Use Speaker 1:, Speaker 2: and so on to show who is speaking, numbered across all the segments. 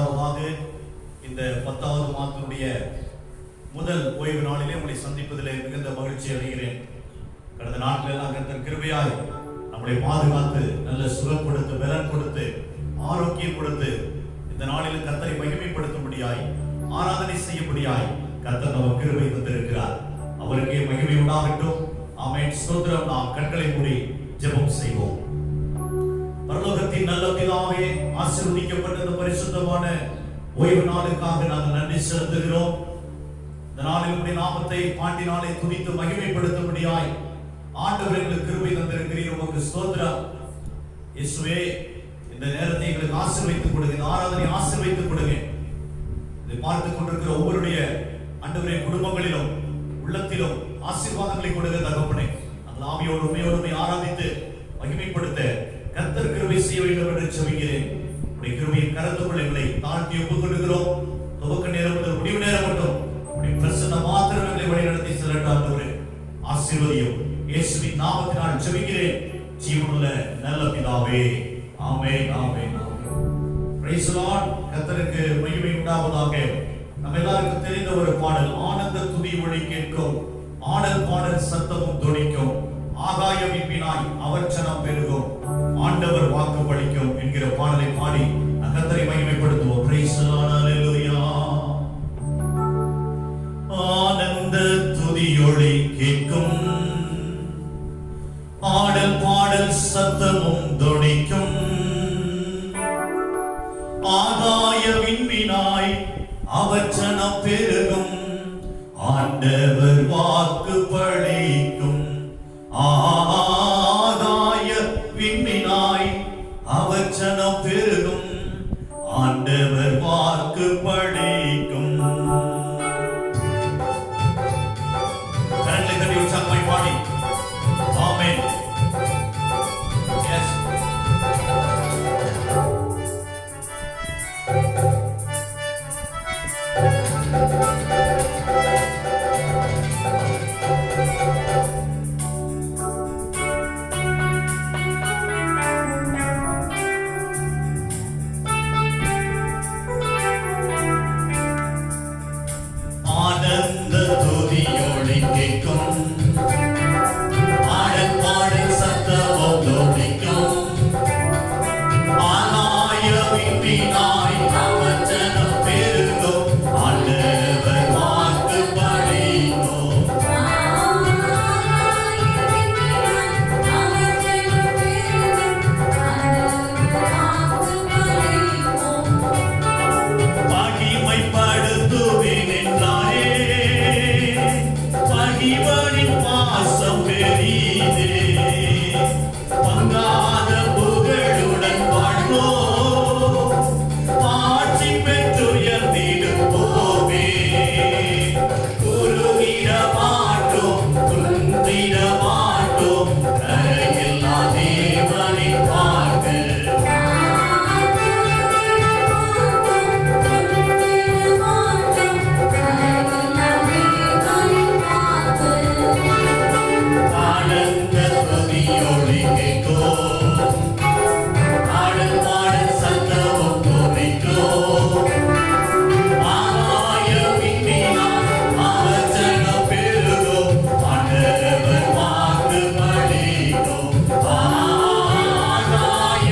Speaker 1: முதலாவதாக இந்த 10வது மாதத்தினுடைய முதல் ஓய்வு நாளிலே உங்களை சந்திப்பதிலே மிகுந்த மகிழ்ச்சி அடைகிறேன். கடந்த நாட்களெல்லாம் கர்த்தர் கிருபையாய் நம்மளை பாதுகாத்து நல்ல சுகம் கொடுத்து பலன் கொடுத்து ஆரோக்கியம் கொடுத்து இந்த நாளில் கர்த்தரை மகிமைப்படுத்தும்படியாய் ஆராதனை செய்யும்படியாய் கர்த்தர் நமக்கு கிருபை தந்திருக்கிறார். அவருக்கே மகிமை உண்டாகட்டும். ஆமென். ஸ்தோத்திரம். நாம் கண்களை மூடி ஜெபம் செய்வோம். பரலோகத்தின் நல்ல பிதாவே, ஆசீர்வதிக்கப்பட்ட இந்த பரிசுத்தமான ஓய்வு நாளுக்காக நாங்கள் நன்றி செலுத்துகிறோம். இந்த நாளில் உம்முடைய நாமத்தை பாட்டினாலே துதித்து மகிமைப்படுத்தும்படியாய் ஆண்டவர் எங்களுக்கு கிருபை தந்திருக்கிறீர். உமக்கு ஸ்தோத்திரம். இயேசுவே, இந்த நேரத்தை எங்களுக்கு ஆசீர்வதித்துக் கொடுங்க. இந்த ஆராதனை ஆசீர்வதித்துக் கொடுங்க. இதை பார்த்துக் கொண்டிருக்கிற ஒவ்வொருடைய ஆண்டவரே குடும்பங்களிலும் உள்ளத்திலும் ஆசீர்வாதங்களை கொடுங்க தகப்பனே. அந்த ஆவியோடு உண்மையோடு ஆராதித்து மகிமைப்படுத்த கர்த்தர் கிருபை செய்ய வேண்டும் என்று ஜெபிக்கிறேன். உம்முடைய கிருபையின் கரத்துக்குள் எங்களை தாழ்த்தி ஒப்புக் கொடுக்கிறோம். துவக்க நேரம் முதல் முடிவு நேரம் மட்டும் உம்முடைய பிரசன்ன மாத்திரம் எங்களை வழிநடத்தி செல்லட்டும். ஆண்டவரே ஆசீர்வதியும். இயேசுவின் நாமத்தினால் ஜெபிக்கிறேன் ஜீவனுள்ள நல்ல பிதாவே. ஆமென். ஆமென். Praise the Lord. கர்த்தருக்கு மகிமை உண்டாவதாக. நம்ம எல்லாருக்கும் தெரிந்த ஒரு பாடல், ஆனந்த துதி ஒலி கேட்கும், ஆடல் பாடல் சத்தமும் தொனிக்கும், ஆகாய விண்மீனாய் அவர்ச்சனம் பெருகும், ஆண்டவர் வாக்கு பலிக்கும் என்கிற பாடலை பாடி கர்த்தரை மகிமைப்படுத்துவோம். Praise the Lord. ஹல்லேலூயா. ஆனந்த துதி ஒலி கேட்கும், ஆடல் பாடல் சத்தமும் தொனிக்கும், ஆகாய விண்மீனாய் அவர்ச்சனம் பெருகும், ஆண்டவர் வாக்கு பலிக்கும், ஆகாய விண்மீனாய் அவர்ச்சனம் பெருகும், ஆண்டவர் வாக்கு பலிக்கும். கரங்களை தட்டி உற்சாகமாய் பாடி ஆமென். எஸ். ஆனந்த துதியோடு கேட்கும், ஆடல் பாடல் சத்தமும் தொனிக்கும், ஆகாய விண்மீனாய் அவர்ச்சனம் பெருகும், ஆண்டவர் வாக்கு பலிக்கும், மகிமைப்படுத்துவேன் என்றாரே, பகிவனின் பாசம் பெரிதே, பங்காத புகழுடன் வாழ்வோம், ஆட்சி பெற்றுயர்ந்திடுவோமே, குறுகிட மாட்டோம் குன்றிட மாட்டோம், கரையில்லா தேவனின் வாக்கு, ஆனந்த துதியோடு கேட்கும், ஆடல் பாடல் சத்தமும் தொனிக்கும், ஆகாய விண்மீனாய் அவர்ச்சனம் பெருகும், ஆண்டவர் வாக்கு பலிக்கும், ஆகாய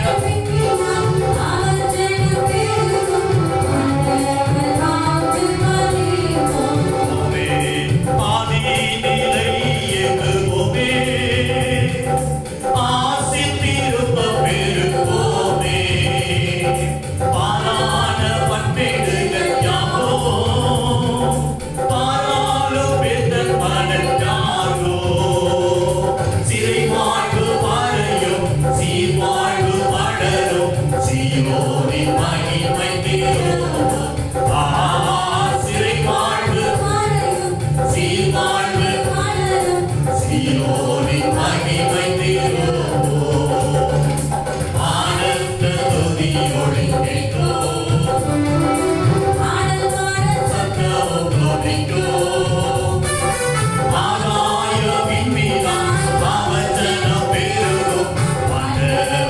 Speaker 1: ஆதிநிலை எங்குவோமே, ஆசி திருப்பம் பெருகுவோமே, பாரான பண்பேடுகள் யாவோ, பாராளும் பெற்றன் மனத்தாரோ, சிறை வாழ்வு மறையும் சீர் வாழ்வு வளரும், சீயோனின் மகிமை தீரும், சிறை வாழ்வு சீர் வாழ்வு சீயோனின் மகிமை தீரும், ஆனந்த துதியோடு கேட்கும், சத்தமும் தொனிக்கும், ஆகாய விண்மீனாய் அவர்ச்சனம் பெருகும், ஆண்டவர்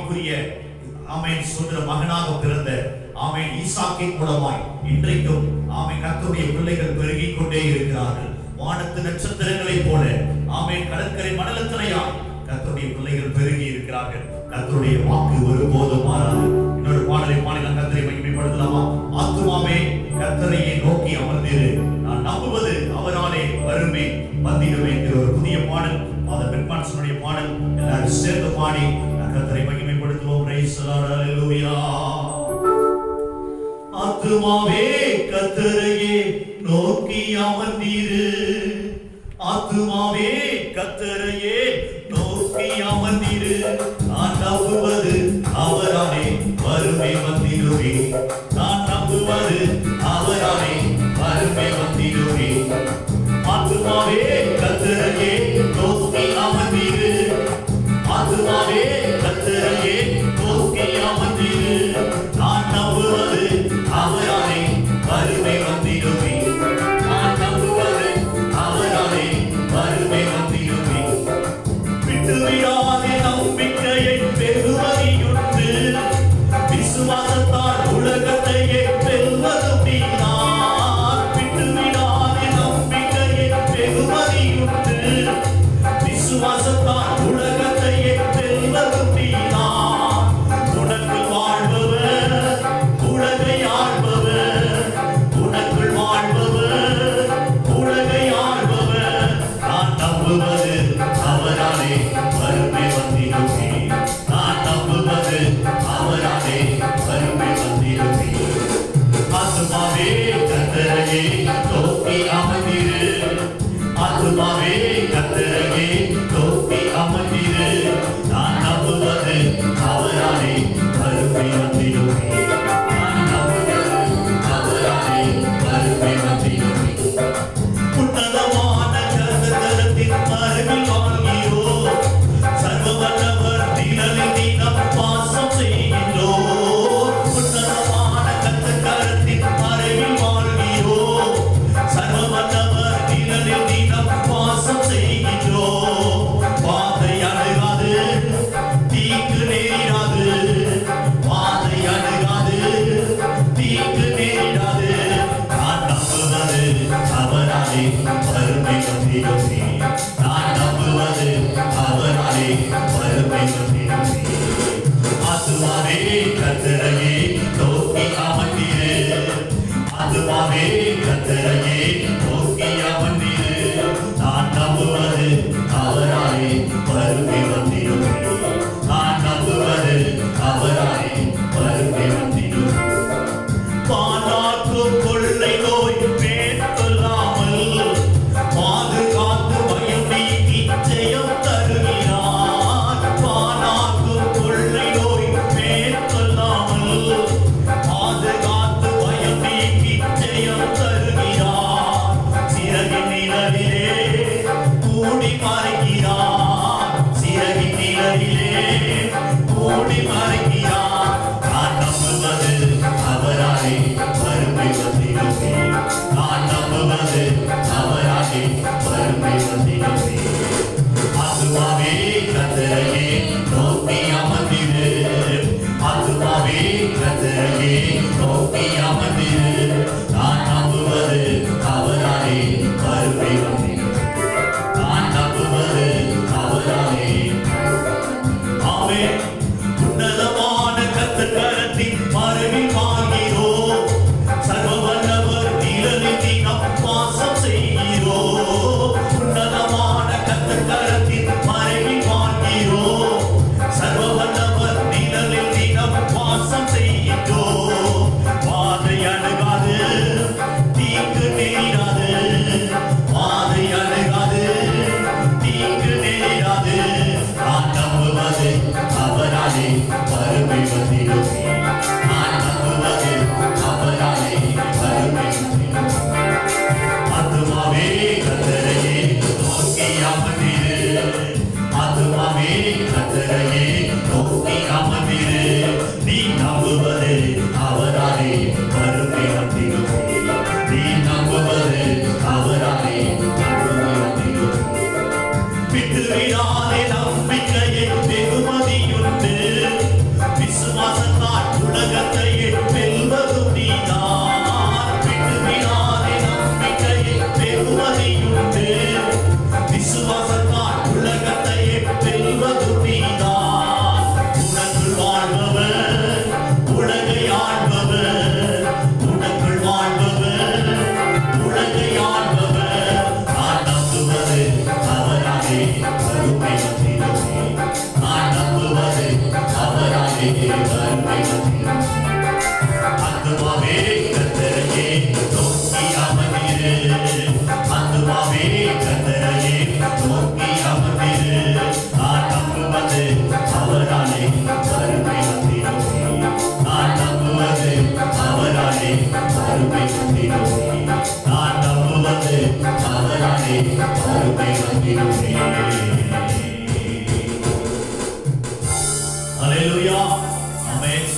Speaker 1: ஆவிக்குரிய ஆமென் சுதந்திர மகனாக பிறந்த ஆமென் ஈசாக்கின் மூலமாய் இன்றைக்கும் ஆமென் கர்த்தருடைய பிள்ளைகள் பெருகிக் கொண்டே இருக்கிறார்கள். வானத்து நட்சத்திரங்களைப் போல ஆமென் கடற்கரை மணலத்தனையாய் கர்த்தருடைய பிள்ளைகள் பெருகி இருக்கிறார்கள். கர்த்தருடைய வாக்கு ஒருபோதும் மாறாது. இன்னொரு பாடலை பாடி நாம் கர்த்தரை மகிமைப்படுத்தலாமா? ஆத்துமாவே கர்த்தரையே நோக்கி அமர்ந்திரு, நான் நம்புவது அவராலே வருமே வந்திடுமே என்கிற ஒரு புதிய பாடல், ஃபாதர் பெர்க்மன்ஸுடைய பாடல். எல்லாரும் சேர்ந்து பாடி கர்த்தரை மகிமைப்படுத்துவோம். பிரைஸ் தி லார்ட், ஹalleluya. ஆத்துமாவே கர்த்தரையே நோக்கி அமர்ந்திரு, ஆத்துமாவே கர்த்தரையே நோக்கி அமர்ந்திரு, நான் நம்புவது அவராலே வருமே வந்திடுவே, நான் நம்புவது அவராலே வருமே வந்திடுவே. ஆத்துமாவே கர்த்தரையே நோக்கி அமர்ந்திரு, ஆத்துமாவே கர்த்தரையே நோக்கி அமர்ந்திரு, நான் நம்புவது அவராலே வருமே வந்திடுவே, நான் நம்புவது அவராலே வருமே வந்திடுவே. விட்டுவிடாதே நம்பிக்கையை பெறுவதியுண்டு, விசுவாசத்தால் உலகத்தையே வெல்வதும் நீதான். விட்டுவிடாதே நம்பிக்கையை பெறுவதியுண்டு, விசுவாசத்தால் உலகத்தையே வெல்வதும் நீதான். உனக்குள் வாழ்பவர் உலகை ஆள்பவர், உனக்குள் வாழ்பவர் உலகை ஆள்பவர், நான் நம்புவது அவராலே வருமே வந்திடுவே, நான் நம்புவது அவராலே வருமே வந்திடுவே. ஆத்துமாவே கர்த்தரையே நோக்கி அமர்ந்திரு, ஆத்துமாவே கர்த்தரையே நோக்கி அமர்ந்திரு, நான் நம்புவது அவராலே வருமே வந்திடுவே, நான் நம்புவது அவராலே வருமே வந்திடுவே. உன்னதமான கர்த்தரின் அருகில் வாழ்கிறோம், சர்வ வல்லவர் நிழலில் தினம் வாசம் செய்கின்றோம். உன்னதமான கர்த்தரின் அருகில் வாழ்கிறோம், சர்வ வல்லவர் நிழலில் தினம் வாசம் செய்கின்றோம். வாதை அணுகாது, தீங்கு நேரிடாது, வாதை அணுகாது, தீங்கு நேரிடாது, நான் நம்புவது அவராலே வருமை வந்திடுவே, நான் நம்புவது அவராலே வருமை வந்திடுவே. ஆத்துமாவே கர்த்தரையே நோக்கி அமர்ந்திரு, ஆத்துமாவே கர்த்தரையே நோக்கி அமர்ந்திரு, நான் நம்புவது அவராலே வருமை வந்திடுவே, நான் நம்புவது அவராலே வருமை வந்திடுவே. பாலாற்றும் கொள்ளை நோய் மேற்கொள்ளாமல் பாதுகாத்து பயம் நீக்கி ஜெயம் தருகிறார். பாலாற்றும் கொள்ளை நோய் மேற்கொள்ளாமல் பாதுகாத்து பயம் நீக்கி ஜெயம் தருகிறார். சிறகின் நிழலிலே மூடி மறைக்கிறார், சிறகின் நிழலிலே மூடி மறைக்கிறார், நான் நம்புவது அவராலே வருமை வந்திடுவே, நான் நம்புவது அவராலே வருமை வந்திடுவே. ஆத்துமாவே கர்த்தரையே நோக்கி அமர்ந்திரு, ஆத்துமாவே கர்த்தரையே நோக்கி அமர்ந்திரு, நான் நம்புவது அவராலே வருமை வந்திடுவே, நான் நம்புவது அவராலே. ஆமென். உன்னதமான கர்த்தரின் மறைவில் வாழ்கிறோம், சர்வ வல்லவர் நிழலில் தினம் வாசம் செய்கிறோம். உன்னதமான கர்த்தரின் மறைவில் வாழ்கிறோம், சர்வ வல்லவர் நிழலில் தினம் வாசம் செய்கிறோம். வாதை அணுகாது, தீங்கு நேரிடாது, வாதை அணுகாது, தீங்கு நேரிடாது, நான் நம்புவது அவராலே வருமை வந்திடுவே, நான் நம்புவது அவராலே வருமை வந்திடுவே. ஆத்துமாவே கர்த்தரையே நோக்கி அமர்ந்திரு, ஆத்துமாவே கர்த்தரையே நோக்கி அமர்ந்திரு, நீ நம்புவது அவராலே வருமை வந்திடுவே, நீ நம்புவது அவராலே வருமை வந்திடுவே. விட்டுவிடாதே நம்பிக்கையை வெகுமதியுண்டு, வருகை வந்திடும். ஆத்துமாவே கர்த்தரையே நோக்கி அமர்ந்திரு. ஆத்துமாவே கர்த்தரையே நோக்கி அமர்ந்திரு. நான் நம்புவது அவராலே வருகை வந்திடுமே. நான் நம்புவது அவராலே வருகை வந்திடுமே. நான் நம்புவது அவராலே வருகை வந்திடுமே. அல்லேலூயா, ஆமென்.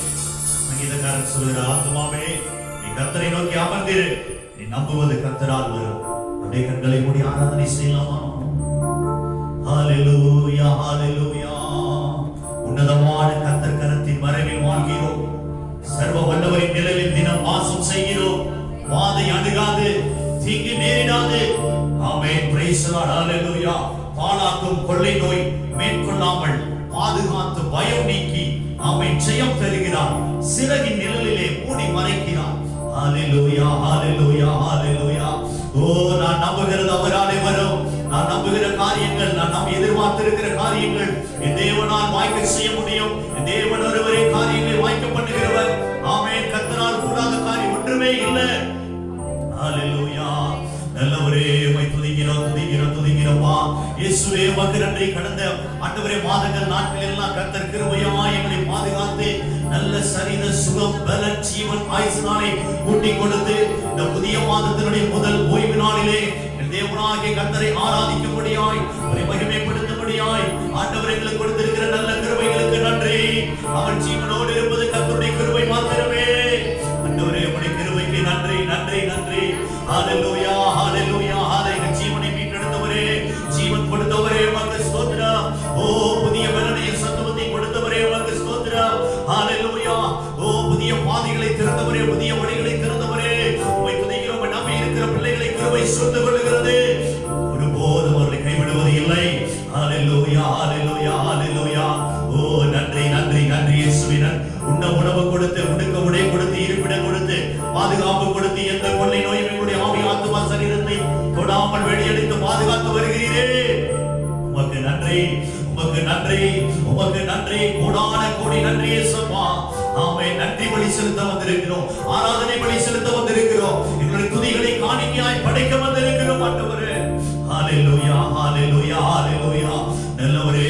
Speaker 1: சங்கீதக்காரன் சொல்கிறார், ஆத்துமாவே நீ கர்த்தரை நோக்கி அமர்ந்திரு, நீ நம்புவது கர்த்தரால் வரும். அப்படியே கண்களை மூடி ஆராதனை செய்யலாமா? ஹalleluya, ஹalleluya. உன்னதமான கர்த்தர் கரத்தின் மறைவில் வாழ்கிறோம். சர்வ வல்லவரின் நிழலில் தினம் வாசம் செய்கிறோம். வாதை அணுகாது, தீங்கு நேரிடாது. ஆமென், பிரைஸ் தி லார்ட், ஹalleluya. பாழாக்கும் கொள்ளை நோய் மேற்கொள்ளாமல் பாதுகாத்து பயம் நீக்கி ஆமென் ஜெயம் தருகிறார். சிறகின் நிழலிலே மூடி மறைக்கிறார். ஹalleluya, ஹalleluya, ஹalleluya. ஓ, நான் நம்புகிறது அவராலே வரும். நான் நம்புகிற காரியங்கள், நான் எதிர்பார்த்திருக்கிற காரியங்கள் என் தேவனால் வாய்க்க செய்ய முடியும். என் தேவன் ஒருவரே காரியங்களை வாய்க்க பண்ணுகிறவர். ஆமென். கர்த்தரால் கூடாத காரியம் ஒன்றுமே இல்லை. ஹalleluya. நல்லவரே, உம்மை துதிக்கிறோம், துதிக்கிறோம், துதிக்கிறோம்ப்பா. இயேசுவே, உமக்கு நன்றி. கடந்த ஆண்டவரே மாதங்கள் நாட்கள் எல்லாம் கர்த்தர் கிருபையாய் எங்களை பாதுகாத்து நல்ல சரீர சுகம் பலன் ஜீவன் ஆயுசினாலே கூட்டி கொடுத்து இந்த புதிய மாதத்தினுடைய முதல் ஓய்வு நாளிலே தேவனாகிய கர்த்தரை ஆராதிக்கும்படியாய் அவரை மகிமைப்படுத்தும்படியாய் ஆண்டவர் எங்களுக்கு கொடுத்திருக்கிற நல்ல கிருபைகளுக்கு நன்றி. அவர் ஜீவனோடு இருப்பது கர்த்தருடைய கிருபை மாத்திரமே. ஆண்டவரே, உம்முடைய கிருபைக்கு நன்றி, நன்றி, நன்றி. ஹalleluya, ஹalleluya, ஹalleluya. ஜீவனை மீட்டெடுத்தவரே, ஜீவன் கொடுத்தவரே, உமக்கு ஸ்தோத்திரம். ஓ, புதிய பலனையும் சத்துவத்தையும் கொடுத்தவரே, உமக்கு ஸ்தோத்திரம். ஹalleluya. ஓ, புதிய பாதைகளை திறந்தவரே, புதிய வழிகளை திறந்தவரே, உம்மை துதிக்கிறோம். நம்பி இருக்கிற பிள்ளைகளை கிருபை சூழ்ந்து கொள்ளுகிறது. ஒருபோதும் அவர்களை கைவிடுவது இல்லை. ஹalleluya, ஹalleluya, ஹalleluya. ஓ, நன்றி, நன்றி, நன்றி இயேசுவின். உண்ண உணவு கொடுத்து, உடுக்க உடை கொடுத்து, இருப்பிடம் கொடுத்து, பாதுகாப்பு கொடுத்து, எந்த கொள்ளை நோயும் எங்களுடைய ஆவி ஆத்துமா சரீரத்தை தொடாமல் வெளியடித்து பாதுகாத்து வருகிறீரே. உமக்கு நன்றி, உமக்கு நன்றி, உமக்கு நன்றி. கோடான கோடி நன்றி இயேசுவா. ஆமென். நன்றி பலி செலுத்த வந்திருக்கிறோம். ஆராதனை பலி செலுத்த வந்திருக்கிறோம். எங்களுடைய துதிகளை காணிக்கையாய் படைக்க வந்திருக்கிறோம் ஆண்டவரே. ஹalleluya, ஹalleluya, ஹalleluya. நல்லவரே,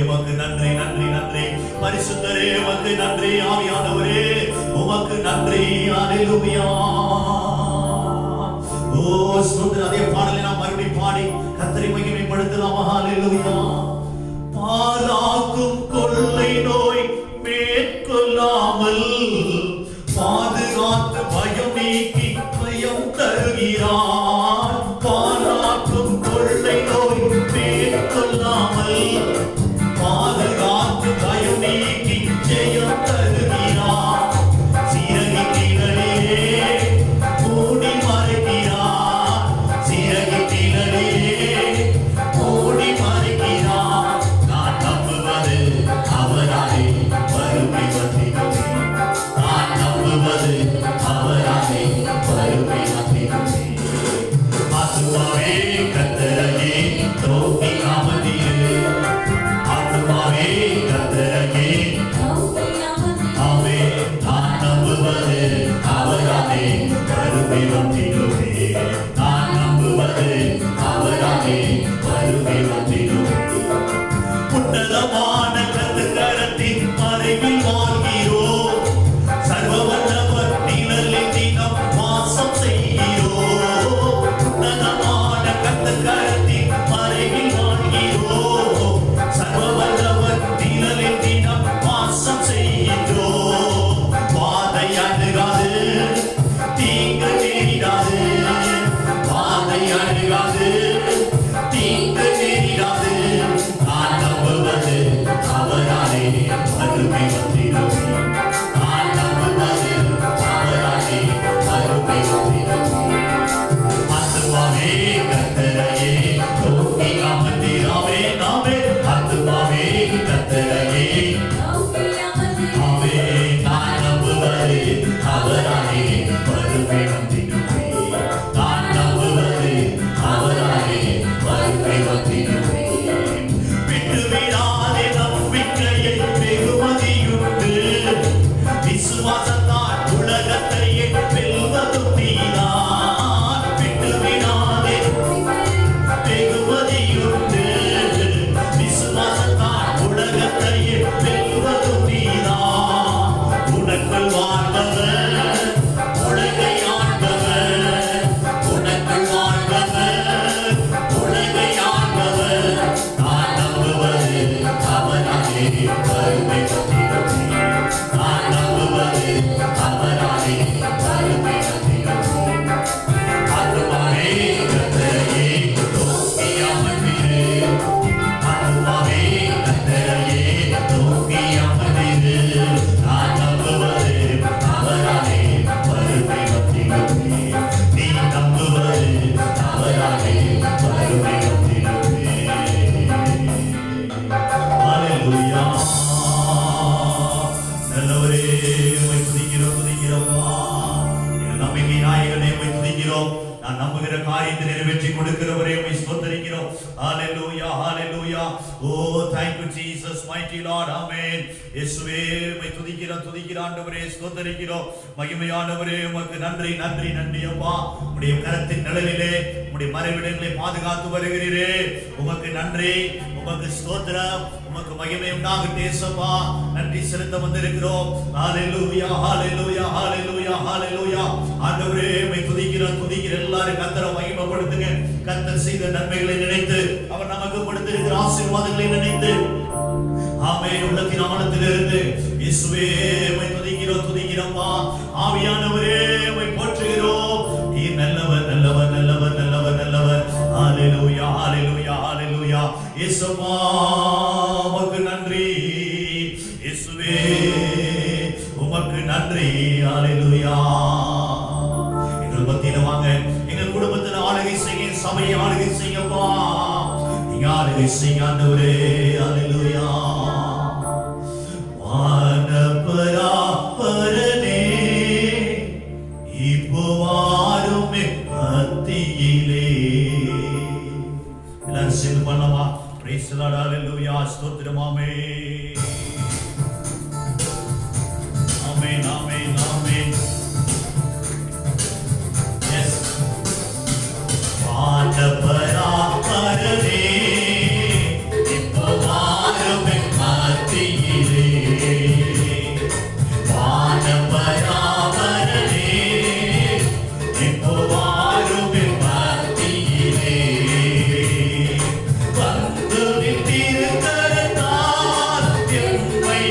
Speaker 1: உமக்கு நன்றி, நன்றி, நன்றி. பரிசுத்தரே, உமக்கு நன்றி. ஆவியானவரே, உமக்கு நன்றி. ஹalleluya. ஓ, ஸ்தோத்திரம். அதே பாடலை நாம் மறுபடியும் பாடி கர்த்தரை மகிமைப்படுத்தலாம். ஹalleluya. பாலாக்கும் கொள்ளை நோய் மேற்கொள்ளாமல் பாதுகாத்து பயம் நீக்கி பயம் தருகிறார். பாலாக்கும் கொள்ளை நோய் மேற்கொள்ளாமல் பாதுகாத்து பயம் நீக்கி ஜெயம் தருகிறார். சிறகின் நிழலிலே மூடி மறைக்கிறார். சிறகின் நிழலிலே மூடி மறைக்கிறார். நான் நம்புவது அவராலே வருகை வந்திடுமே. நான் நம்புவது அவராலே வருகை வந்திடுமே. ஆத்துமாவே கர்த்தரையே நோக்கி அமர்ந்திரு. ஆத்துமாவே கர்த்தரையே ஆமென். நான் நம்புவது அவராலே வருகை வந்திடுமே. நான் நம்புவது அவராலே வருகை வந்திடுமே. உன்னதமான கர்த்தர் கரத்தின் மறைவில் வாழ்கிறோம். சர்வ வல்லவர் நிழலில் தினம் வாசம் செய்கிறோம். உன்னதமான கர்த்தர் கரத்தின் மறைவில் வாழ்கிறோம். சர்வ வல்லவர் நிழலில் தினம் வாசம் செய்கிறோம். வாதை அணுகாது, தீங்கு நேரிடாது. நல்லவரே உம்மை துதிக்கிறோம் துதிக்கிறோம்ப்பா. எங்கள் நம்பிக்கை நாயகனே உம்மை துதிக்கிறோம். நான் நம்புகிற காரியத்தை நிறைவேற்றி கொடுக்கிறவரே உம்மை ஸ்தோத்திரிக்கிறோம். ஹalleluya hallelujah. Oh thank you Jesus mighty Lord. Amen. இயேசுவே உம்மை துதிக்கிறோம் துதிக்கிறோம் ஆண்டவரே ஸ்தோத்திரிக்கிறோம். மகிமையானவரே உமக்கு நன்றி நன்றி நன்றி அப்பா. உம்முடைய கரத்தின் நிழலிலே உம்முடைய மறைவிடங்களை பாதுகாத்து வருகிறீரே உமக்கு நன்றி உமக்கு ஸ்தோத்திரம் உமக்கு மகிமை உண்டாகட்டும் இயேசுவா. நன்றி செலுத்த வந்திருக்கிறோம். ஹalleluya hallelujah hallelujah hallelujah. ஆண்டவரே உம்மை துதிக்கிறோம் துதிக்கிறோம். எல்லாரும் கர்த்தரை மகிமைப்படுத்துங்க. கர்த்தர் செய்த நன்மைகளை நினைத்து அவர் நமக்கு கொடுத்திருக்கிற ஆசீர்வாதங்களை நினைத்து ஆமென். உள்ளத்தின் ஆழத்திலிருந்து இயேசுவே உம்மை துதிக்கிறோம் துதிக்கிறோம்ப்பா. ஆவியானவரே உம்மை போற்றுகிறோம். நீர் நல்லவர் நல்லவர் நல்லவர் நல்லவர் நல்லவர். ஹalleluya hallelujah hallelujah. இயேசுவா உமக்கு நன்றி இயேசுவே உமக்கு நன்றி. ஹalleluya. எங்கள் மத்தியில வாங்க. எங்கள் குடும்பத்தில் ஆளுகை செய்ய சபையை ஆளுகை செய்யப்பா. நீங்க ஆளுகை செய்ய ஆண்டவரே. ஹalleluya. வானபரா பரனே இப்போ வாருமே மத்தியிலே. எல்லாரும் சேர்ந்து பண்ணலாமா? praise the Lord. hallelujah. ஸ்தோத்திரம். ஆமென் ஆமென் ஆமென் ஆமென். yes வானபரா பரனே இப்போ வாருமே மத்தியிலே. வானபரா பரனே இப்போ வாருமே மத்தியிலே. வந்து திருக்கரத்தால் எம்மை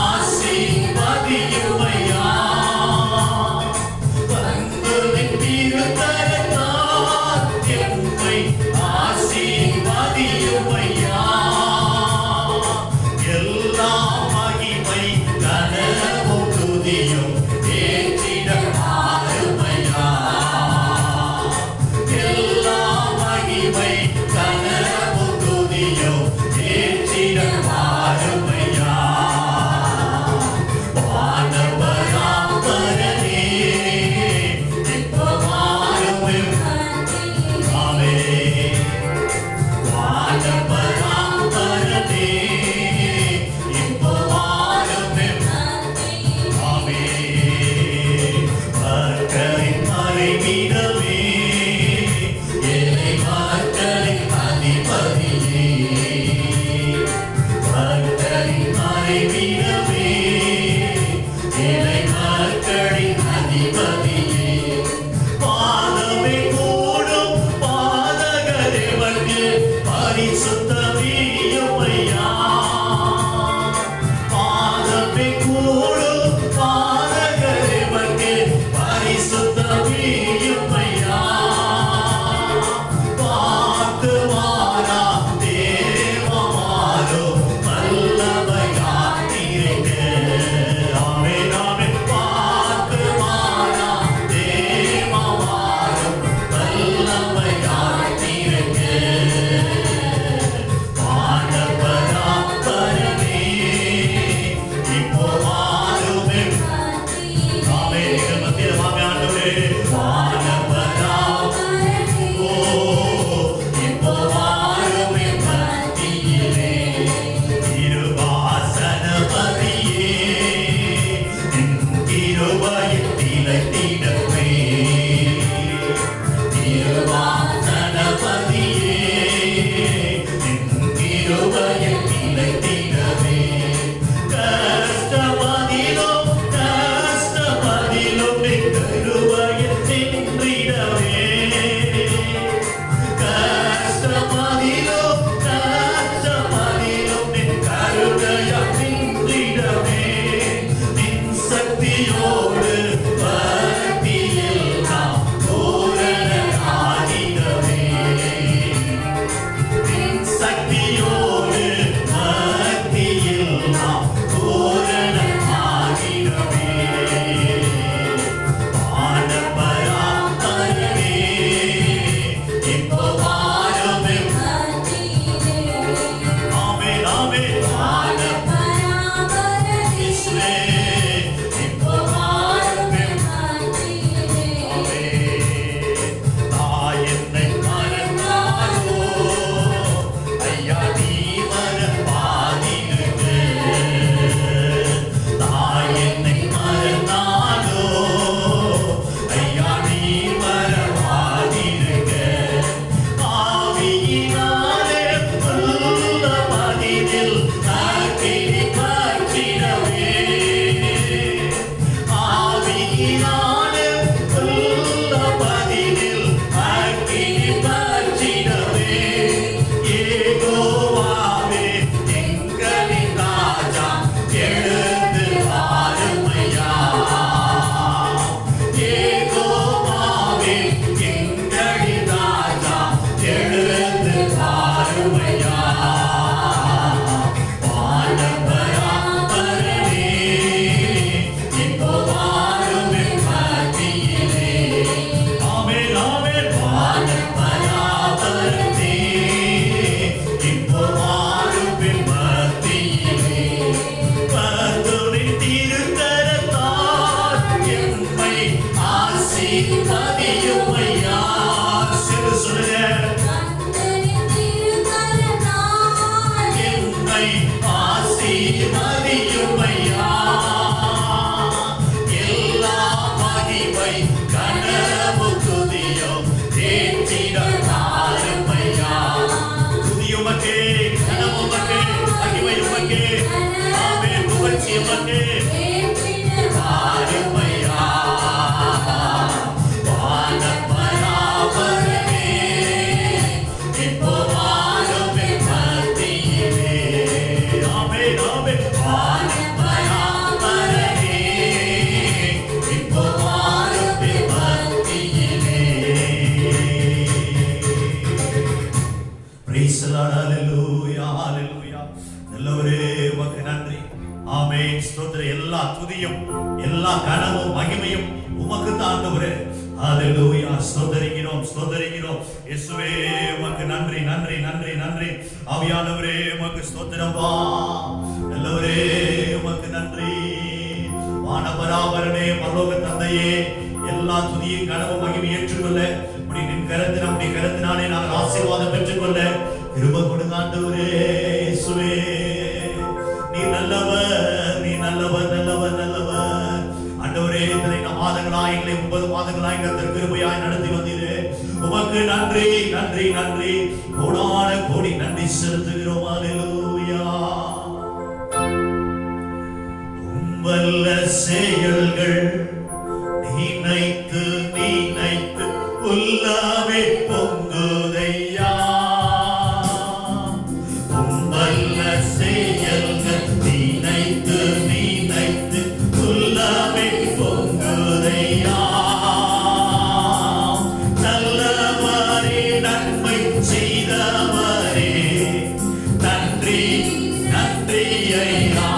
Speaker 1: ஆசீர்வதியும் ஐயா. வந்து திருக்கரத்தால் எம்மை ஆசீர்வதியும் ஐயா. எல்லா மகிமை கனவும் துதியும் ஏற்றிட ஆறுமையா. எல்லா மகிமை கனவும் துதியும் ஏற்றிட ஆறுமையா. வானபரா பரனே இப்போ வாருமே. ஆமென். வானபரா பரனே இப்போ வாருமே. ஆமென். கர்த்தரின் மறைவிடமே என்னை கர்த்தரின் அதிபதியே. கர்த்தரின் மறைவிடமே என்னை கர்த்தரின் அதிபதியே. பாதமே கூடும் பாதகரேவர்க்கு பரிசுத்தமீயும் ஐயா. பாதமே கூடும் பாதகரேவர்க்கு பரிசுத்தமீயும் ஐயா. பார்த்து வாரா தேவமாரோ வல்லமையாயிரங்க. ஆமென் ஆமென். பார்த்து வாரா தேவமாரோ வல்லமையாயிரங்க. வானபரா பரனே இப்போ வாருமே எல்லா துதியும் எல்லா கனமும் மகிமையும் உமக்கு தான் ஆண்டவரே. ஹalleluya. ஸ்தோத்திரிக்கிறோம் ஸ்தோத்திரிக்கிறோம் இயேசுவே. உமக்கு நன்றி நன்றி நன்றி நன்றி. ஆவியானவரே உமக்கு ஸ்தோத்திரம்பா. நல்லவரே உமக்கு நன்றி. வானபராபரனே பரலோக தந்தையே, எல்லா துதியும் கனமும் மகிமையும் ஏற்றுக்கொள்ள நின் கரத்தின் நம்முடைய கரத்தினாலே நாங்கள் ஆசீர்வாதம் பெற்றுக்கொள்ள கிருபை கொடுங்க ஆண்டவரே. இயேசுவே நீ நல்லவர், நீ நல்லவர் நல்லவர் நல்லவர் ஆண்டவரே. இத்தனை மாதங்களாய் எங்களை 9 மாதங்களாய் கர்த்தர் கிருபையாய் நடத்தி வந்தீரே. உமக்கு நன்றி நன்றி நன்றி. கோடான கோடி நன்றி செலுத்துகிறோம். ஹalleluya. உம்வல்ல செயல்கள் நினைத்து நினைத்து உள்ளமே பொங்குதையா. உம்வல்ல செயல்கள் நினைத்து நினைத்து உள்ளமே பொங்குதையா. நல்லவரே நன்மை செய்தவரே நன்றி நன்றி ஐயா.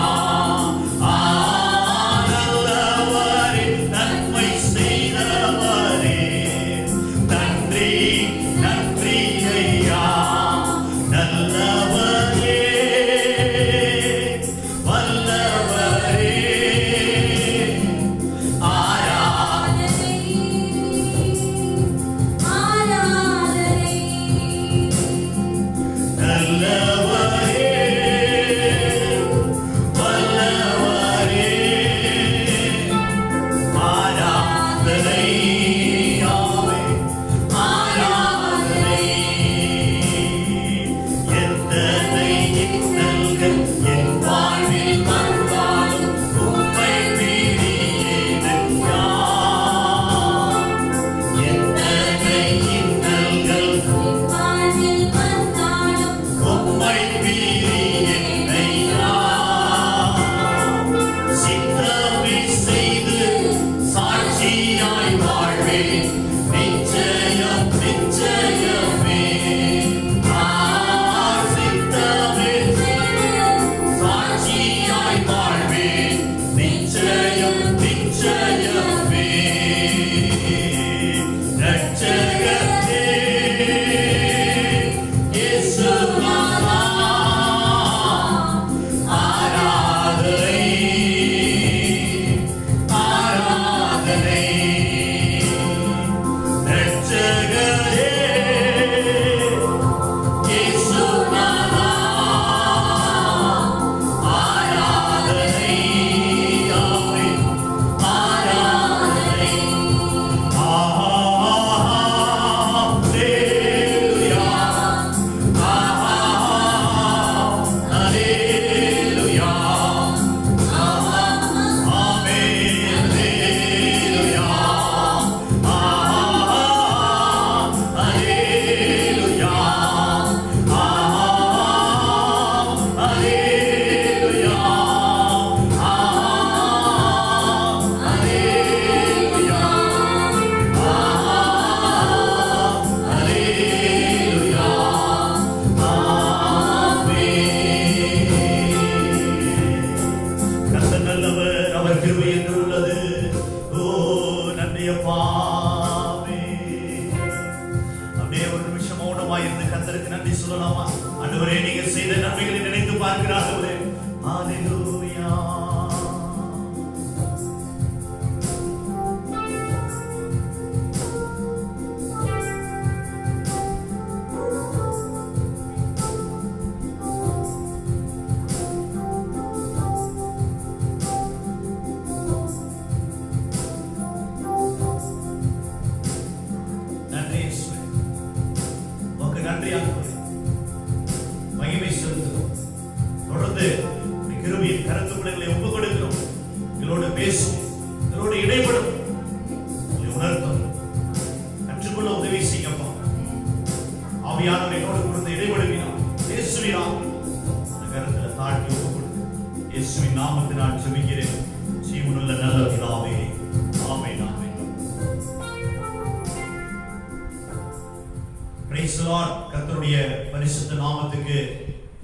Speaker 2: கர்த்தருடைய பரிசுத்த நாமத்துக்கு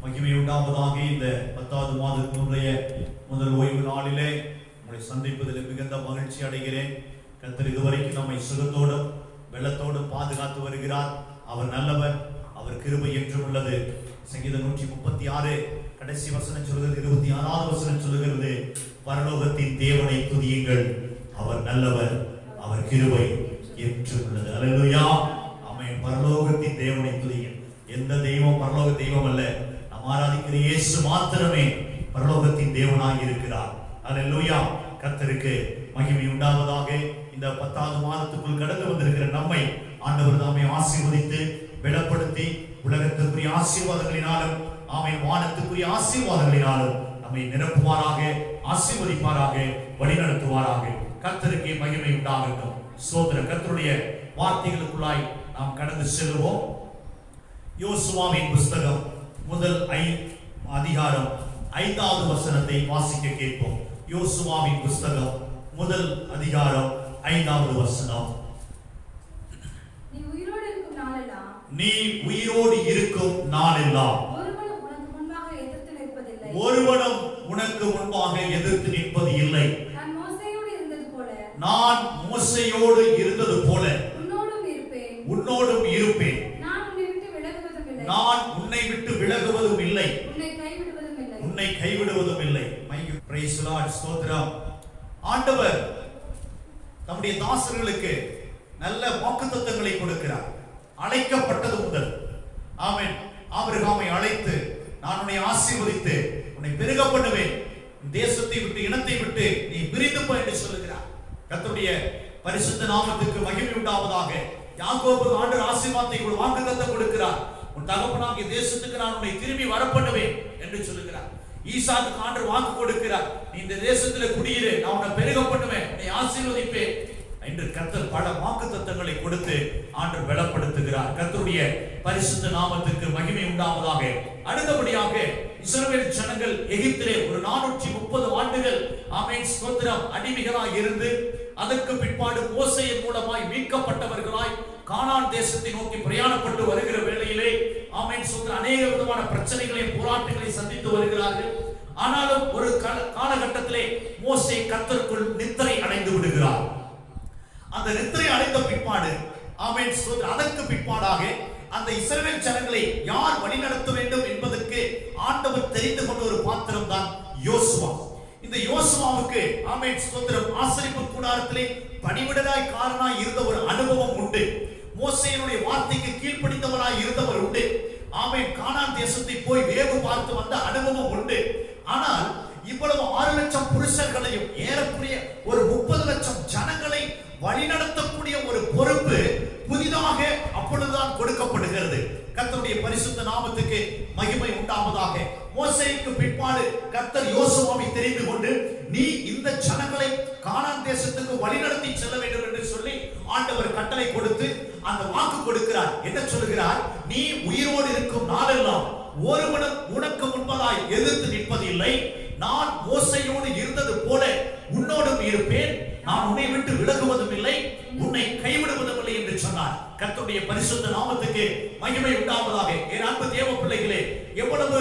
Speaker 2: மகிமை உண்டாவதாக. இந்த 10வது மாதத்தினுடைய முதல் ஓய்வு நாளிலே
Speaker 1: உங்களை சந்திப்பதில் மிகுந்த மகிழ்ச்சி அடைகிறேன். கர்த்தர் இதுவரைக்கும் நம்மை சுகத்தோடும் வெள்ளத்தோடும் பாதுகாத்து வருகிறார். அவர் நல்லவர், அவர் கிருபை என்றும் உள்ளது. சங்கீதம் 136 கடைசி வசனம் சொல்கிறது, 26வது வசனம் சொல்கிறது, பரலோகத்தின் தேவனை துதியுங்கள், அவர் நல்லவர், அவர் கிருபை என்றும் உள்ளது. அல்லேலூயா, ஆமென். பரலோகத்தின் தேவனை துதியுங்கள். எந்த தெய்வம் பரலோக தெய்வம் அல்ல, நாம் ஆராதிக்கிற இயேசு மாத்திரமே பரலோகத்தின் தேவனாய் இருக்கிறார். அல்லேலூயா, கர்த்தருக்கு மகிமை உண்டாவதாக. இந்த 10வது மாதத்துக்குள் கடந்து வந்திருக்கிற நம்மை ஆண்டவர் தாமே ஆசீர்வதித்து பலப்படுத்தி உலகத்துக்குரிய ஆசீர்வாதங்களினாலும் ஆமென் வானத்துக்குரிய ஆசீர்வாதங்களினாலும் நம்மை நிரப்புவாராக, ஆசீர்வதிப்பாராக, வழிநடத்துவாராக. கர்த்தருக்கு மகிமை உண்டாகட்டும். ஸ்தோத்திரம். கர்த்தருடைய வார்த்தைகளுக்குள்ளாய் நாம் கடந்து செல்வோம். யோசுவாவின் புஸ்தகம் முதல் அதிகாரம் 5வது வசனத்தை வாசிக்க கேட்போம். யோசுவாவின் புஸ்தகம் முதல் அதிகாரம் 5வது வசனம். நீ உயிரோடு இருக்கும் நாளெல்லாம் ஒருவனும் உனக்கு முன்பாக எதிர்த்து நிற்பது இல்லை. நான் மோசேயோடு இருந்தது போல உன்னோடும் இருப்பேன். நான் உன்னை விட்டு விலகுவதும் இல்லை, உன்னை கைவிடுவதும் இல்லை. Price the Lord. ஸ்தோத்திரம். ஆண்டவர் தம்முடைய தாசர்களுக்கு நல்ல வாக்குத்தத்தங்களை கொடுக்கிறார். அழைக்கப்பட்டது முதல் ஆமென். ஆபிரகாமை அழைத்து, நான் உன்னை ஆசீர்வதித்து உன்னை பெருக பண்ணுவேன், தேசத்தை விட்டு இனத்தை விட்டு நீ பிரிந்து போ என்று சொல்லுகிறார். கர்த்தருடைய பரிசுத்த நாமத்துக்கு மகிமை உண்டாவதாக. யாக்கோபுக்கு ஆண்டவர் ஆசீர்வாதத்தை வாக்குத்தத்தம் கொடுக்கிறார். உன் தகப்பனாகிய தேசத்துக்கு நான் உன்னை திரும்பி வரப்பண்ணுவேன் என்று சொல்லுகிறார். ஈசாக்கு ஆண்டவர் வாக்கு கொடுக்கிறார், நீ இந்த தேசத்துல குடியிரு, நான் உன்னை பெருக பண்ணுவேன், உன்னை ஆசீர்வதிப்பேன் என்று கர்த்தர் பல வாக்குத்தத்தங்களை கொடுத்து ஆண்டவர் பலப்படுத்துகிறார். கர்த்தருடைய பரிசுத்த நாமத்துக்கு மகிமை உண்டாவதாக. அடுத்தபடியாக இஸ்ரவேல் ஜனங்கள் எகிப்திலே ஒரு 430 ஆண்டுகள் ஆமென் ஸ்தோத்திரம் அடிமைகளாய் இருந்து, அதற்கு பிற்பாடு மோசேயின் மூலமாய் மீட்கப்பட்டவர்களாய் கானான் தேசத்தை நோக்கி பிரயாணப்பட்டு வருகிற வேளையிலே ஆமென் ஸ்தோத்திரம் அநேக விதமான பிரச்சனைகளையும் போராட்டங்களையும் சந்தித்து வருகிறார்கள். ஆனாலும் ஒரு காலகட்டத்திலே மோசே கர்த்தருக்குள் நித்திரை அடைந்து விடுகிறார். அந்த நித்திரை அடைந்த பிற்பாடு ஆமென் ஸ்தோத்திரம் அதற்கு பிற்பாடாக அந்த இஸ்ரவேல் ஜனங்களை யார் வழிநடத்த வேண்டும் என்பதற்கு ஆண்டவர் தெரிந்து கொண்ட ஒரு பாத்திரம் தான் யோசுவா. இந்த யோசுவாவுக்கு ஆமென் ஸ்தோத்திரம் ஆசரிப்பு கூடாரத்திலே பணிவிடராய் காரணாய் இருந்த ஒரு அனுபவம் உண்டு. மோசேயினுடைய வார்த்தைக்கு கீழ்ப்படிந்தவராய் இருந்தவர் உண்டு. ஆமென். கானான் தேசத்தை போய் வேவு பார்த்து வந்த அனுபவம் உண்டு. ஆனால் இவ்வளவு 6 லட்சம் புருஷர்களையும் ஏறக்குறைய ஒரு 30 லட்சம் ஜனங்களை வழிநடத்தக்கூடிய ஒரு பொறுப்பு புதிதாக அப்பொழுதுதான் கொடுக்கப்படுகிறது. கர்த்தருடைய பரிசுத்த நாமத்துக்கு மகிமை உண்டாவதாக. மோசேக்கு பிற்பாடு கர்த்தர் யோசுவாவை தெரிந்து கொண்டு, நீ இந்த ஜனங்களை கானான் தேசத்துக்கு வழிநடத்தி செல்ல வேண்டும் என்று சொல்லி ஆண்டவர் கட்டளை கொடுத்து அந்த வாக்கு கொடுக்கிறார். என்ன சொல்கிறார்? நீ உயிரோடு இருக்கும் நாளெல்லாம் ஒருவனும் உனக்கு முன்பதாய் எதிர்த்து நிற்பது இல்லை. நான் மோசேயோடு இருந்தது போல உன்னோடும் இருப்பேன், நான் உன்னை விட்டு விலகுவதும் இல்லை, உன்னை கைவிடுவதும் இல்லை என்று சொன்னார். கர்த்தருடைய பரிசுத்த நாமத்துக்கு மகிமை உண்டாவதாக. என் அன்பு தேவ பிள்ளைகளே, எவ்வளவு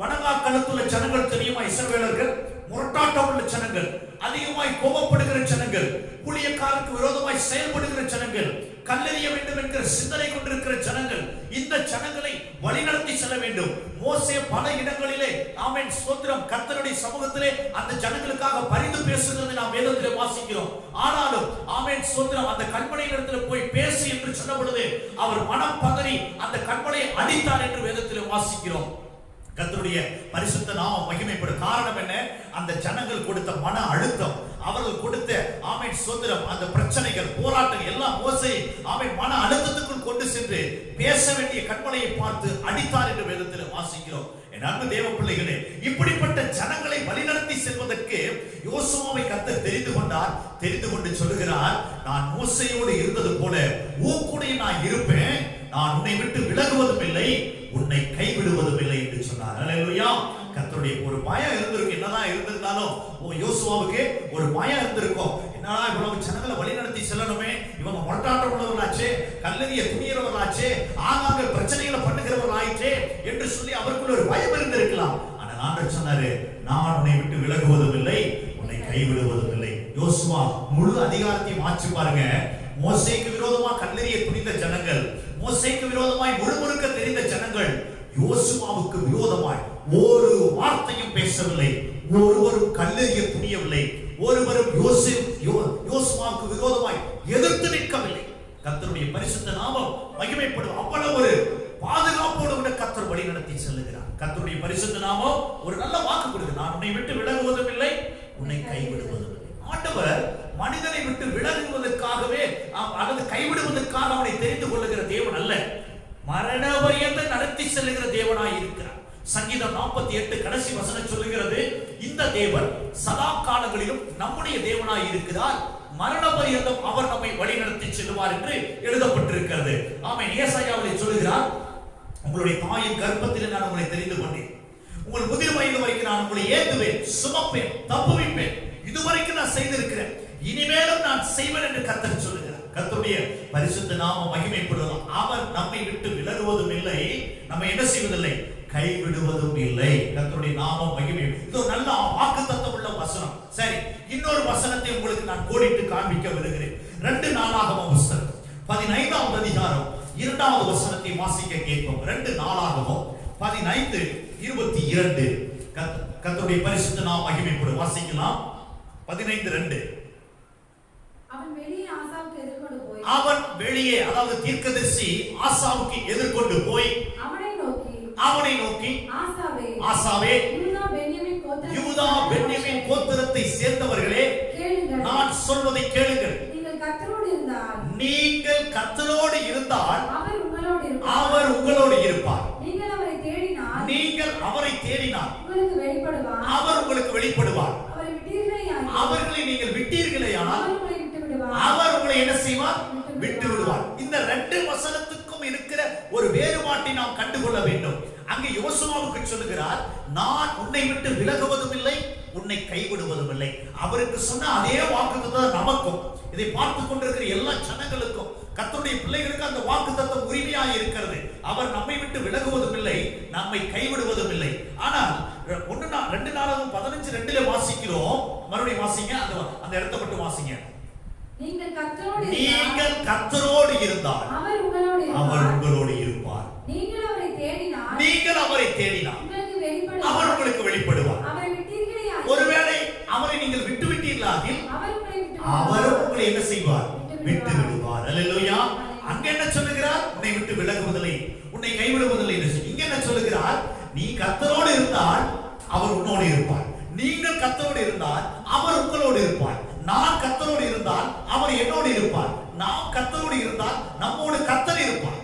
Speaker 1: வணங்கா கழுத்துள்ள ஜனங்கள் தெரியுமா இஸ்ரவேலர்கள்? முரட்டாட்டம் உள்ள ஜனங்கள், அதிகமாய் கோபப்படுகிற ஜனங்கள், ஊழியக்காரருக்கு விரோதமாய் செயல்படுகிற ஜனங்கள், கல்லெறிய வேண்டும் என்கிற சிந்தனை கொண்டிருக்கிற ஜனங்கள். இந்த ஜனங்களை வழிநடத்தி செல்ல வேண்டும். மோசே பல இடங்களிலே ஆமென் ஸ்தோத்திரம் கர்த்தருடைய சமூகத்திலே அந்த ஜனங்களுக்காக பரிந்து பேசுகிறதை நாம் வேதத்திலே வாசிக்கிறோம். ஆனாலும் ஆமென் ஸ்தோத்திரம் அந்த கண்மலையிடத்தில் போய் பேசு என்று சொன்ன பொழுது அவர் மனம் பதறி அந்த கண்மலையை அடித்தார் என்று வேதத்திலே வாசிக்கிறோம். கர்த்தருடைய பரிசுத்த நாமம் மகிமைப்படும். காரணம் என்ன? அந்த ஜனங்கள் கொடுத்த மன அழுத்தம், அவர்கள் கொடுத்த ஆமென் ஸ்தோத்திரம் அந்த பிரச்சனைகள், போராட்டங்கள் எல்லாம் மோசே ஆமென் மன அழுத்தத்துக்குள் கொண்டு சென்று பேச வேண்டிய கண்மலையை பார்த்து அடித்தார் என்று வேதத்தில் வாசிக்கிறோம். என் அன்பு தேவ பிள்ளைகளே, இப்படிப்பட்ட ஜனங்களை வழிநடத்தி செல்வதற்கு யோசுவாவை கர்த்தர் தெரிந்து கொண்டார். தெரிந்து கொண்டு சொல்லுகிறார், நான் மோசேயோடு இருந்தது போல உன் கூட நான் இருப்பேன், நான் உன்னை விட்டு விலகுவதும் இல்லை, உன்னை கைவிடுவதும் இல்லை என்று சொன்னார். அல்லேலூயா. கர்த்தருடைய ஒரு பயம் இருந்திருக்கு. என்னதான் இருந்திருந்தாலும் யோசுவாவுக்கு ஒரு பயம் இருந்திருக்கும். என்னடா இவ்வளவு ஜனங்களை வழிநடத்தி செல்லணுமே, இவங்க முரட்டாட்டம் உள்ளவர்களாச்சே, கல்லெறிய துணியறவர்களாச்சே, ஆங்காங்க பிரச்சனைகளை பண்ணுகிறவர்கள் ஆயிற்றே என்று சொல்லி அவருக்குள்ள ஒரு பயம் இருந்திருக்கலாம். ஆனால் ஆண்டவர் சொன்னாரு, நான் உன்னை விட்டு விலகுவதும் இல்லை, உன்னை கைவிடுவதும் இல்லை. யோசுவா முழு அதிகாரத்தை மாற்றி பாருங்க. மோசேக்கு விரோதமா கல்லெறிய துணிந்த ஜனங்கள், மோசேக்கு விரோதமாய் முறுமுறுக்க தெரிந்த ஜனங்கள் யோசுவாவுக்கு விரோதமாய் ஒரு வார்த்தையும் பேசவில்லை. ஒருவரும் கல்லெறிய துணியவில்லை. ஒருவரும் யோசுவாவுக்கு விரோதமாய் எதிர்த்து நிற்கவில்லை. கர்த்தருடைய பரிசுத்த நாமம் மகிமைப்படும். அவ்வளவு ஒரு பாதுகாப்போடு கர்த்தர் வழி நடத்தி செல்லுகிறார். கர்த்தருடைய பரிசுத்த நாமம் ஒரு நல்ல வாக்கு கொடுக்குது. நான் உன்னை விட்டு விலகுவதும் இல்லை, உன்னை கைவிடுவதும் இல்லை. ஆண்டவர் மனிதனை விட்டு விலகுவதற்காகவே அல்லது கைவிடுவதற்காக அவனை தெரிந்து கொள்ளுகிற தேவன் அல்ல, மரண பரியந்தம் நடத்தி செல்லுகிற தேவனாய் இருக்கிறார். சங்கீதம் 48 கடைசி வசனம் சொல்லுகிறது, இந்த தேவன் சதா காலங்களிலும் நம்முடைய தேவனாய் இருக்கிறார், மரண பரியந்தம் அவர் நம்மை வழி நடத்தி செல்வார் என்று எழுதப்பட்டிருக்கிறது. ஆமென். ஏசாயாவிலே சொல்லுகிறார், உங்களுடைய தாயின் கர்ப்பத்தில் நான் உங்களை தெரிந்து கொண்டேன், உங்கள் முதிர் வயது வரைக்கும் நான் உங்களை ஏந்துவேன், சுமப்பேன், தப்புவிப்பேன், இதுவரைக்கும் நான் செய்திருக்கிறேன், இனிமேலும் நான் செய்வேன் என்று கர்த்தர் சொல்லுகிறார். கர்த்தருடைய பரிசுத்த நாமம் மகிமைப்படுவதும், அவர் நம்மை விட்டு விலகுவதும் இல்லை, நம்ம என்ன செய்வதில்லை, கைவிடுவதும் இல்லை. கர்த்தருடைய நாமம் மகிமை. இது ஒரு நல்ல வாக்குத்தத்தம் உள்ள வசனம். சரி, இன்னொரு வசனத்தை உங்களுக்கு நான் கோடிட்டு காண்பிக்க விரும்புகிறேன். 2 நாளாகமம் புத்தகம் 15வது அதிகாரம் 2வது வசனத்தை வாசிக்க கேட்போம். 2 நாளாகமம் 15:22. கர்த்தருடைய பரிசுத்த நாமம் மகிமைப்படும். வாசிக்கலாம். 15:2. அவன் வெளியே, அதாவது தீர்க்கதரிசி ஆசாவுக்கு எதிர்கொண்டு போய் அவனை நோக்கி ஆசாவே, யூதா பென்யமீன் கோத்திரத்தை சேர்ந்தவர்களே, நான் சொல்வதை கேளுங்கள். நீங்கள் கர்த்தரோடு இருந்தால் அவர் உங்களோடு இருப்பார். நீங்கள் அவரை தேடினால் அவர் உங்களுக்கு வெளிப்படுவார். அவர்களை நீங்கள் விட்டீர்களேயானால் அவர் உங்களை என்ன செய்வார், விட்டு விடுவார். இந்த 2 வசனத்துக்கும் இருக்கிற ஒரு வேறுபாட்டை நாம் கண்டுகொள்ள வேண்டும். அங்கே யோசுவாவுக்கு சொல்லுகிறார், நான் உன்னை விட்டு விலகுவதும் இல்லை, உன்னை கைவிடுவதும் இல்லை. அவருக்கு சொன்ன அதே வாக்குத்தத்தம் நமக்கும், இதை பார்த்து கொண்டிருக்கிற எல்லா ஜனங்களுக்கும், கர்த்தருடைய பிள்ளைகளுக்கு அந்த வாக்குத்தத்தம் உரிமையாக இருக்கிறது. அவர் நம்மை விட்டு விலகுவதும் இல்லை, நம்மை கைவிடுவதும் இல்லை. ஆனால் 2 நாளாகமம் 15:2 வாசிக்கிறோம். மறுபடியும் வாசிங்க, அந்த இடத்தை மட்டும் வாசிங்க. நீங்கள் கர்த்தரோடு இருந்தால் அவர் உங்களோடு இருப்பார். நீங்கள் அவரை தேடினால் அவர் உங்களுக்கு வெளிப்படுவார். ஒருவேளை அவரை நீங்கள் விட்டு விட்டீர்களாகில் அவர் உங்களை என்ன செய்வார், விட்டு விடுவார். அல்லேலூயா. அங்க என்ன சொல்லுகிறார், உன்னை விட்டு விலகுவதில்லை, உன்னை கைவிடுவதில்லை என்று. இங்க என்ன சொல்லுகிறார், நீ கர்த்தரோடு இருந்தால் அவர் உன்னோடு இருப்பார். நீங்கள் கர்த்தரோடு இருந்தால் அவர் உங்களோடு இருப்பார். நான் கர்த்தரோடு இருந்தால் அவர் என்னோடு இருப்பார். நாம் கர்த்தரோடு இருந்தால் நம்மோடு கர்த்தர் இருப்பார்.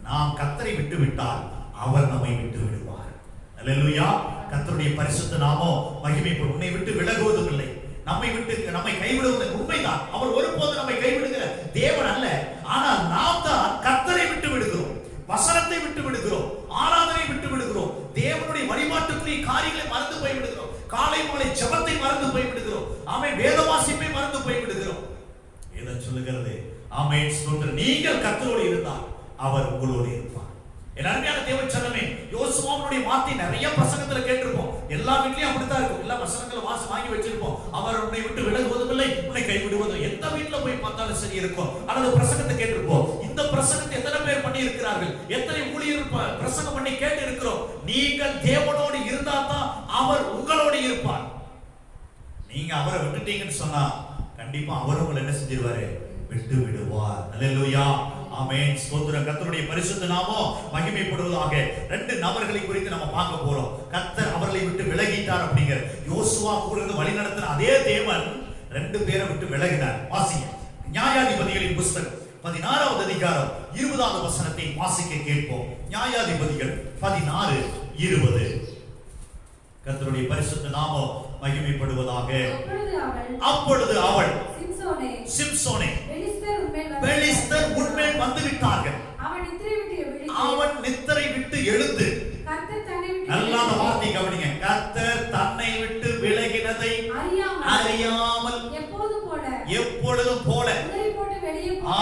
Speaker 1: நாம் கர்த்தரை விட்டு விட்டால் அவர் நம்மை விட்டு விடுவார். அல்லேலூயா. கர்த்தருடைய பரிசுத்த நாமம் மகிமைப்படும். உன்னை விட்டு விலகுவதும் இல்லை, நம்மை கைவிடுவதில்லை. உண்மைதான், அவர் ஒருபோதும் நம்மை கைவிடுகிற தேவன் அல்ல. ஆனால் நாம் தான் கர்த்தரை விட்டு விடுகிறோம், வசனத்தை விட்டு விடுகிறோம், ஆராதனை விட்டு விடுகிறோம், தேவனுடைய வழிபாட்டுக்குரிய காரியங்களை மறந்து போய் விடுகிறோம், காலை மாலை ஜெபத்தை மறந்து போய் விடுகிறோம், ஆமென், வேத வாசிப்பை மறந்து போய் விடுகிறோம். எதை சொல்லுகிறது, ஆமென், ஸ்தோத்திரம். நீங்கள் கர்த்தரோடு இருந்தால் அவர் உங்களோடு இருப்பார். என் அருமையான தேவ ஜனமே, யோசுவாவுடைய வார்த்தை நிறைய பிரசங்கத்துல கேட்டிருப்போம். எல்லா வீட்லயும் அப்படித்தான் இருக்கும். எல்லா பிரசங்கங்களை வாங்கி வச்சிருப்போம். அவர் உன்னை விட்டு விலகுவதும் இல்லை, உன்னை கைவிடுவதும். எந்த வீட்டுல போய் பார்த்தாலும் சரி இருக்கும். அல்லது பிரசங்கத்தை கேட்டிருப்போம். இந்த பிரசங்கத்தை எத்தனை பேர் பண்ணி இருக்கிறார்கள், எத்தனை ஊழியர் பிரசங்கம் பண்ணி கேட்டு இருக்கிறோம். நீங்கள் தேவனோடு இருந்தா தான் அவர் உங்களோடு இருப்பார். நீங்க அவரை விட்டுட்டீங்கன்னு சொன்னா கண்டிப்பா அவர் உங்களை என்ன செஞ்சிருவாரு, விட்டு விடுவார். அல்லேலூயா. ஆமென், ஸ்தோத்திரம். கர்த்தருடைய பரிசுத்த நாமம் மகிமைப்படுவதாக. 2 நபர்களை குறித்து நம்ம பார்க்க போறோம். கர்த்தர் அவர்களை விட்டு விலகிட்டார் அப்படிங்கிற. யோசுவா கூட இருந்து வழி நடத்தின அதே தேவன் 2 பேரை விட்டு விலகினார். வாசிங்க. நியாயாதிபதிகளின் புத்தகம் 16வது அதிகாரம் 20வது வசனத்தை வாசிக்க கேட்போம். நியாயாதிபதிகள் 16:20. கர்த்தருடைய பரிசுத்த நாமம் மகிமைப்படுவதாக. அப்பொழுது அவள் சிம்சோனே, பெலிஸ்தர் உன்மேல் வந்து விட்டார்கள், அவன் நித்திரை விட்டு எழுந்து. நல்லா அந்த வார்த்தை கவனிங்க. கர்த்தர் தன்னை விட்டு விலகினதை அறியாமல் எப்பொழுதும் போல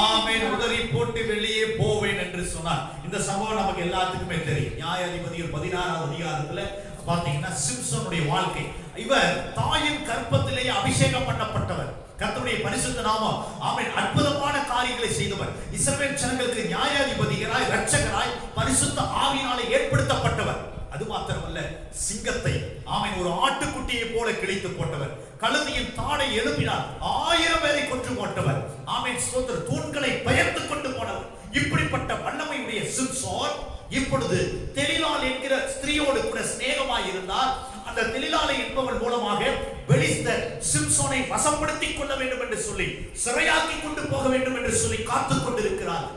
Speaker 1: ஆமென் உதறி போட்டு வெளியே போவேன் என்று சொன்னார். இந்த சம்பவம் நமக்கு எல்லாத்துக்குமே தெரியும். நியாயாதிபதிகள் 16வது அதிகாரத்துல பாத்தீங்கன்னா சிம்சோனுடைய வாழ்க்கை. இவர் தாயின் கற்பத்திலேயே அபிஷேகம் பண்ணப்பட்டவர். கர்த்தருடைய பரிசுத்த நாமம். ஆமென். அற்புதமான காரியங்களை செய்தவர். இஸ்ரவேல் ஜனங்களுக்கு நியாயாதிபதியாய், இரட்சகராய், பரிசுத்த ஆவியினாலே ஏற்படுத்தப்பட்டவர். அது மாத்திரமல்ல, சிங்கத்தை ஆமென் ஒரு ஆட்டுக்குட்டியை போல கிழித்து போட்டவர். கழுதையின் தாடை எழுப்பினார் 1000 பேரை கொன்று போட்டவர். ஆமென் ஸ்தோத்திரம். தூண்களை பெயர்த்து கொண்டு போனவர். இப்படிப்பட்ட வல்லமையுடைய சிம்சோன் இப்பொழுது தெலிலாள் என்கிற ஸ்திரீயோடு கூட சிநேகமாய் இருந்தார். அந்த தெலிலாளை என்பவள் மூலமாக பெலிஸ்தர் சிம்சோனை வசப்படுத்திக் கொள்ள வேண்டும் என்று சொல்லி, சிறையாக்கி கொண்டு போக வேண்டும் என்று சொல்லி காத்துக் கொண்டிருக்கிறார்.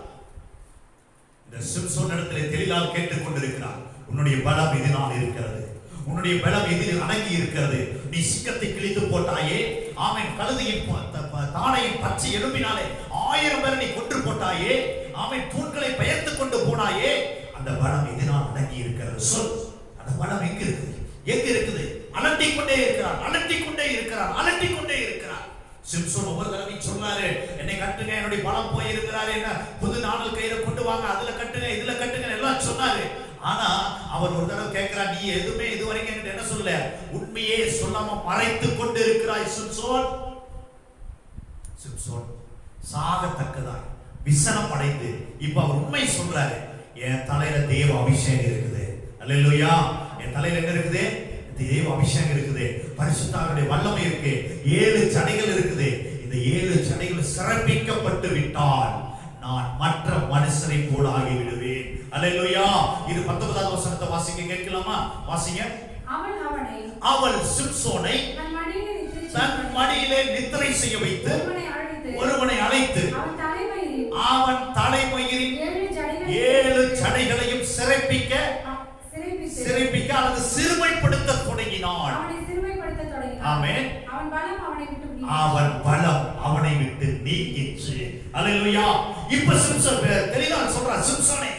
Speaker 1: இந்த சிம்சோன் இடத்திலே தெலிலாள் கேட்டுக் கொண்டிருக்கிறார், உன்னுடைய பலம் இதனால் இருக்கிறது, உன்னுடைய பலம் எதில் அடங்கி இருக்கிறது. நீ சிங்கத்தை கிழித்து போட்டாயே, ஆமென் கழுதையின் தாடையின் பச்சை எலும்பினாலே 1000 பேரை நீ கொன்று போட்டாயே, ஆமென் தூண்களை பெயர்த்து கொண்டு போனாயே, அந்த பலம் இதனால் அடங்கி இருக்கிறது. சொல், அந்த பலம் எங்க இருக்குது? எங்க இருக்குது? அலட்டிக் கொண்டே இருக்கிறார், அலட்டிக் கொண்டே இருக்கிறார், அலட்டிக் கொண்டே இருக்கிறார். சிம்சோன் ஒவ்வொரு தடவை சொன்னாரு, என்னை கட்டுங்க, என்னுடைய பலம் போய் இருக்கிறாரு, என்ன புது நாணல் கையில கொண்டு வாங்க, அதுல கட்டுங்க, இதுல கட்டுங்க எல்லாம் சொன்னாரு. ஆனா அவர் ஒரு தடவை கேட்கிறார், நீ எதுவுமே இதுவரைக்கும் என்கிட்ட என்ன சொல்ல, உண்மையே சொல்லாம மறைத்துக் கொண்டு இருக்கிறாய் சிம்சோன். சிம்சோன் சாகத்தக்கதாய் விசனம் அடைந்து இப்ப அவர் உண்மை சொல்றாரு, என் தலையில தேவ அபிஷேகம் இருக்குது. அல்லேலூயா. என் தலையில என்ன இருக்குது? தேவ அபிஷேகம் இருக்குது, பரிசுத்தாவினுடைய வல்லமை இருக்கு, 7 சடைகள் இருக்குது. இந்த 7 சடைகள் சிறப்பிக்கப்பட்டு விட்டால் நான் மற்ற மனுஷரை போல ஆகி விடுவேன். அல்லேலூயா. இது 19வது வசனத்தை வாசிக்க கேட்கலாமா? வாசிங்க. அவள் சிம்சோனை தன் மடியிலே நித்திரை செய்ய வைத்து ஒருவனை அழைத்து அவன் தலைமயிரின் 7 சடைகளையும் சிறப்பிக்க அல்லது சிறுமைப்படுத்த தொடங்கினாள். ஆமென். அவன் பலம் அவனை விட்டு நீங்கிச்சு. அல்லேலூயா. இப்ப சிம்சோன் தெலிலாள் சொல்றார், சிம்சோனே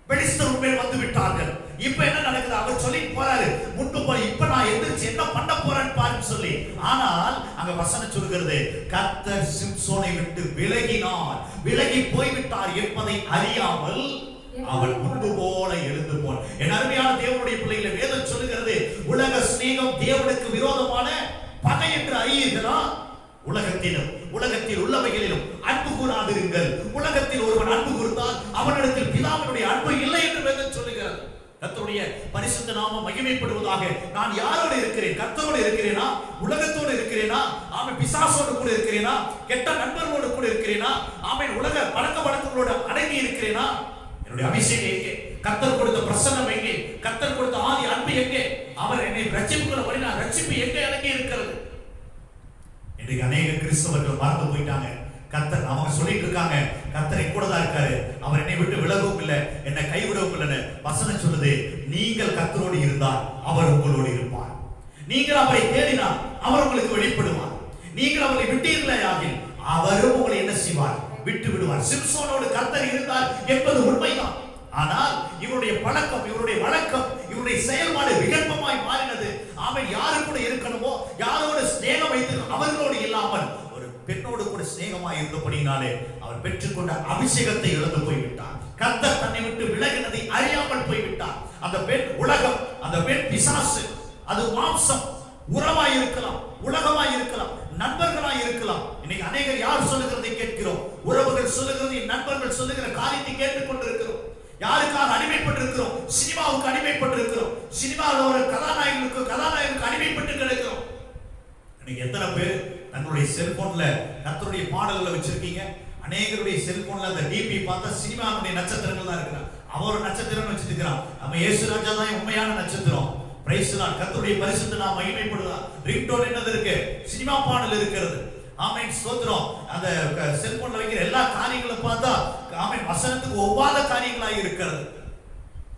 Speaker 1: பெலிஸ்தர் உண்மையில் வந்து விட்டார்கள். இப்ப என்ன நடக்குது? அவர் சொல்லி போறாரு, முன்பு போய் இப்ப நான் எந்திரிச்சு என்ன பண்ண போறேன்னு பாருன்னு சொல்லி. ஆனால் அங்க வசனம் சொல்கிறது, கர்த்தர் சிம்சோனை விட்டு விலகினார், விலகி போய்விட்டார் என்பதை அறியாமல் அவன் முன்பு போல எழுந்து போனான். என் அருமையான தேவனுடைய பிள்ளைகளை வேதம் சொல்லுகிறது, உலக சிநேகம் தேவனுக்கு விரோதமான பகை என்று அறியீர்களா? உலகத்தில் உள்ளவைகளிலும் அன்பு கூறாதிருங்கள். உலகத்தில் ஒருவன் அன்பு கூர்ந்தால் அவனிடத்தில் பிதாவினுடைய அன்பு இல்லை என்று வேதம் சொல்லுகிறது. கர்த்தருடைய பரிசுத்த நாமம் மகிமைப்படுவதாக. நான் யாரோடு இருக்கிறேன்? கர்த்தரோடு இருக்கிறேனா? உலகத்தோடு இருக்கிறேனா? ஆமென். பிசாசோடு கூட இருக்கிறேனா? கெட்ட நண்பர்களோடு கூட இருக்கிறேனா? ஆமென். உலக பழக்க வழக்கங்களோடு அடங்கி இருக்கிறேனா? என்னுடைய அபிஷேகம் எங்கே? கர்த்தர் கொடுத்த பிரசன்னம் எங்கே? கர்த்தர் கொடுத்த ஆதி அன்பு எங்கே? அவர் என்னை ரட்சிப்புக்குள்ள வழினார், ரட்சிப்பு எங்கே அடங்கி இருக்கிறது? இன்றைக்கு அநேக கிறிஸ்தவர்கள் மறந்து போயிட்டாங்க. கர்த்தர் அவங்க சொல்லிட்டு இருக்காங்க, கர்த்தர் என் கூட தான் இருக்காரு, அவர் என்னை விட்டு விலகவும் இல்லை, என்னை கைவிடவும் இல்லைன்னு வசனம் சொல்லுது. நீங்கள் கர்த்தரோடு இருந்தால் அவர் உங்களோடு இருப்பார். நீங்கள் அவரை தேடினால் அவர் உங்களுக்கு வெளிப்படுவார். நீங்கள் அவரை விட்டீர்களாகில் அவரும் உங்களை என்ன செய்வார்? விட்டு விடுவார். சிம்சோனோடு கர்த்தர் இருந்தார் என்பது உண்மைதான். ஆனால் இவருடைய பழக்கம், இவருடைய வழக்கம், இவருடைய செயல்பாடு விகற்பமாய் மாறினது. அவன் யாரு கூட இருக்கணுமோ, யாரோடு ஸ்நேகம் வைத்து அவர்களோடு இல்லாமல் ஒரு பெண்ணோடு கூட ஸ்நேகமாய் இருந்தபடினாலே அவர் பெற்றுக்கொண்ட அபிஷேகத்தை இழந்து போய்விட்டார். கர்த்தர் தன்னை விட்டு விலகினதை அறியாமல் போய்விட்டார். அந்த பெண் உலகம், அந்த பெண் பிசாசு, அது மாம்சம், உறவாய் இருக்கலாம், உலகமாய் இருக்கலாம், நண்பர்களாய் இருக்கலாம். இன்னைக்கு அநேகர் யார் சொல்லுகிறதை கேட்கிறோம்? உறவுகள் சொல்லுகிறதை, நண்பர்கள் சொல்லுகிற காரியத்தை கேட்டுக் கொண்டிருக்கிறோம். யாருக்காக அடிமைப்பட்டிருக்கிறோம்? சினிமாவுக்கு அடிமைப்பட்டிருக்கிறோம். சினிமாவில் ஒரு கதாநாயகனுக்கு அடிமைப்பட்டு கிடக்கிறோம். இன்னைக்கு எத்தனை பேர் தங்களுடைய செல்போன்ல கர்த்தருடைய பாடல்களை வச்சிருக்கீங்க? அநேகருடைய செல்போன்ல அந்த டிபி பார்த்தா சினிமாவுடைய நட்சத்திரங்கள் தான் இருக்கிறான். அவர் நட்சத்திரம் வச்சிட்டு இருக்கிறான். நம்ம இயேசு ராஜா தான் உண்மையான நட்சத்திரம். Price the Lord. கர்த்தருடைய பரிசுத்த நாமம் மகிமைப்படுதா? ரிங்டோன் என்னது இருக்கு? சினிமா பாடல் இருக்கிறது. ஆமென் ஸ்தோத்திரம். அந்த செல்போன்ல வைக்கிற எல்லா காரியங்களும் பார்த்தா ஆமென் வசனத்துக்கு ஒவ்வாத காரியங்களாய் இருக்கிறது.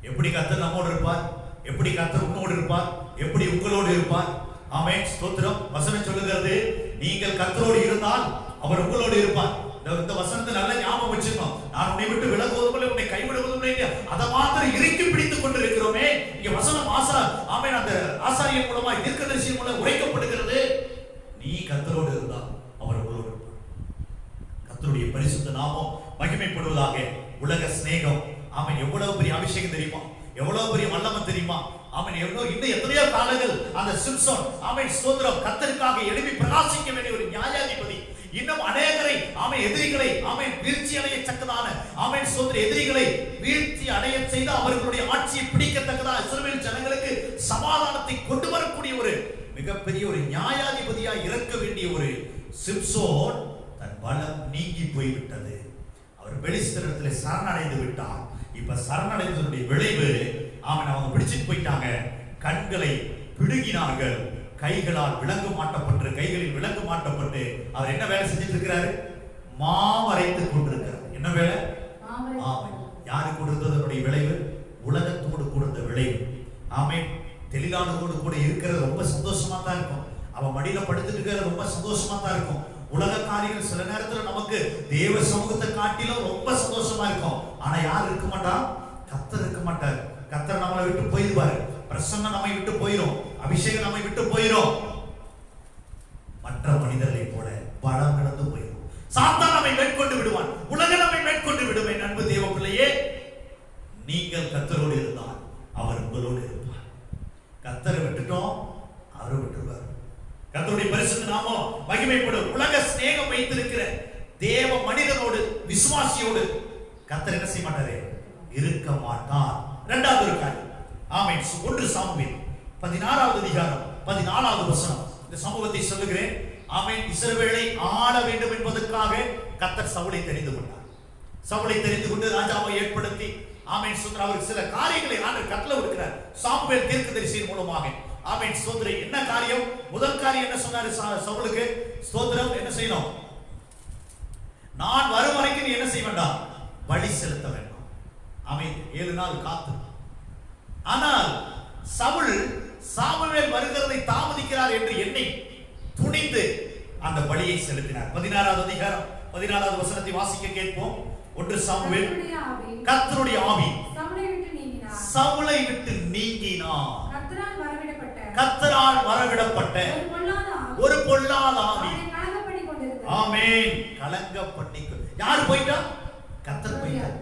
Speaker 1: எப்படி கர்த்தர் நம்மோடு இருப்பார்? எப்படி கர்த்தர் உன்னோடு இருப்பார்? எப்படி உங்களோடு இருப்பார்? ஆமென் ஸ்தோத்திரம். வசனம் சொல்லுகிறது, நீங்கள் கர்த்தரோடு இருந்தால் அவர் உங்களோடு இருப்பார். இந்த வசனத்தை நல்ல ஞாபகம் வச்சுக்கணும். நான் உன்னை விட்டு விலகுவதும் இல்லை, உன்னை கைவிடுவதும் இல்லை, அதை மாத்திரம் இறுக்கி பிடித்துக் கொண்டிருக்கிறோமே. இங்க வசனம் ஆமென் அந்த ஆசாரியன் மூலமாய் தீர்க்கதரிசி மூலம் உரைக்கப்படுகிறது. நீ கர்த்தரோடு இருந்தால் அவர் உங்களோடு இருப்பார். கர்த்தருடைய பரிசுத்த நாமம் மகிமைப்படுவதாக. உலக சிநேகம், ஆமென் எவ்வளவு பெரிய அபிஷேகம் தெரியுமா? எவ்வளவு பெரிய வல்லமை தெரியுமா? ஆமென். இன்னும் எத்தனையோ காலங்கள் அந்த சிம்சோன் ஆமென் ஸ்தோத்திரம் கர்த்தருக்காக எழுப்பி பிரகாசிக்க வேண்டிய ஒரு நியாயாதிபதி. இன்னும் அநேகரை ஆமென் எதிரிகளை ஆமென் வீழ்ச்சி அடையத்தக்கதான ஆமென் ஸ்தோத்திரம் எதிரிகளை வீழ்ச்சி அடைய செய்து அவர்களுடைய ஆட்சியை பிடிக்கத்தக்கதாக இஸ்ரவேல் ஜனங்களுக்கு சமாதானத்தை கொண்டு வரக்கூடிய ஒரு மிகப்பெரிய ஒரு நியாயாதிபதியா இருக்க வேண்டிய ஒரு சிம்சோன் தன் பலம் நீங்கி போய்விட்டது. அவர் பெலிஸ்தரிடத்தில் சரணடைந்து விட்டார். இப்ப சரணடைந்ததுடைய விளைவு அவன் அவங்க பிடிச்சிட்டு போயிட்டாங்க. கண்களை பிடுங்கினார்கள். கைகளில் விலங்கு மாட்டப்பட்டு அவர் என்ன வேலை செஞ்சிட்டு இருக்கிறாரு? மாவரைத்துக் கொண்டிருக்கிறார். என்ன வேலை? யாருக்கு கொடுத்ததனுடைய விளைவு? உலகத்தோடு கொடுத்த விளைவு. ஆமென். தெளிவானதோடு கூட இருக்கிறது ரொம்ப சந்தோஷமா தான் இருக்கும். அவன் மடியில படுத்துட்டு இருக்கிறது ரொம்ப சந்தோஷமா தான் இருக்கும். உலக காரியங்கள் சில நேரத்துல நமக்கு தேவ சமூகத்தை காட்டிலும் ரொம்ப சந்தோஷமா இருக்கும். ஆனா யார் இருக்க மாட்டா? கர்த்தர் இருக்க மாட்டார். கர்த்தர் நம்மளை விட்டு போயிடுவாரு. பிரசன்னம் நம்மை விட்டு போயிடும். அபிஷேகம் நம்மை விட்டு போயிடும். மற்ற மனிதர்களை போல பலம் கடந்து போயிடும். சாத்தான் நம்மை மேற்கொண்டு விடுவான். உலகம் நம்மை மேற்கொண்டு விடுவேன். அன்பு தேவ பிள்ளையே, நீங்கள் கர்த்தரோடு இருந்தால் அவர் உங்களோடு இருப்பார். கர்த்தரை விட்டுட்டோம், அவரை விட்டுருவார். கர்த்தருடைய பரிசுத்த நாமம் மகிமைப்படும். உலக சிநேகம் வைத்திருக்கிற தேவ மனிதனோடு விசுவாசியோடு கர்த்தர் என்ன செய்ய மாட்டாரே? இருக்க மாட்டார். இரண்டாவது ஒரு காரியம். ஆமென். 1 சாமுவேல் 16வது அதிகாரம் 14வது வசனம். இந்த சம்பவத்தை சொல்லுகிறேன். ஆமென். இஸ்ரவேலை ஆள வேண்டும் என்பதற்காக கர்த்தர் சவுலை தெரிந்து கொண்டார். சவுலை தெரிந்து கொண்டு ராஜாவை ஏற்படுத்தி ஆமென் ஸ்தோத்திரம் அவருக்கு சில காரியங்களை ஆண்டவர் கட்டளை கொடுக்கிறார். சாமுவேல் தீர்க்கதரிசியின் மூலமாக. ஆமென் ஸ்தோத்திரம். என்ன காரியம்? முதல் காரியம் என்ன சொன்னாரு சவுலுக்கு? ஸ்தோத்திரம் என்ன செய்யணும்? நான் வரும் வரைக்கும் நீ என்ன செய்ய வேண்டாம்? பலி செலுத்த வேண்டாம். ஆமென். 7 நாள் காத்து. ஆனால் சவுல் சாமுவேல் வருகிறதை தாமதிக்கிறார் என்று எண்ணி துணிந்து அந்த பலியை செலுத்தினார். 16வது அதிகாரம் 14வது வசனத்தை வாசிக்க கேட்போம். 1 சாமுவேல். கர்த்தருடைய ஆவி சவுலை விட்டு நீங்கினார். கர்த்தரால் வரவிடப்பட்ட ஒரு பொல்லாத ஆவி. ஆமென். கலங்க பண்ணி யார் போயிட்டா? கர்த்தர் போயிட்டார்.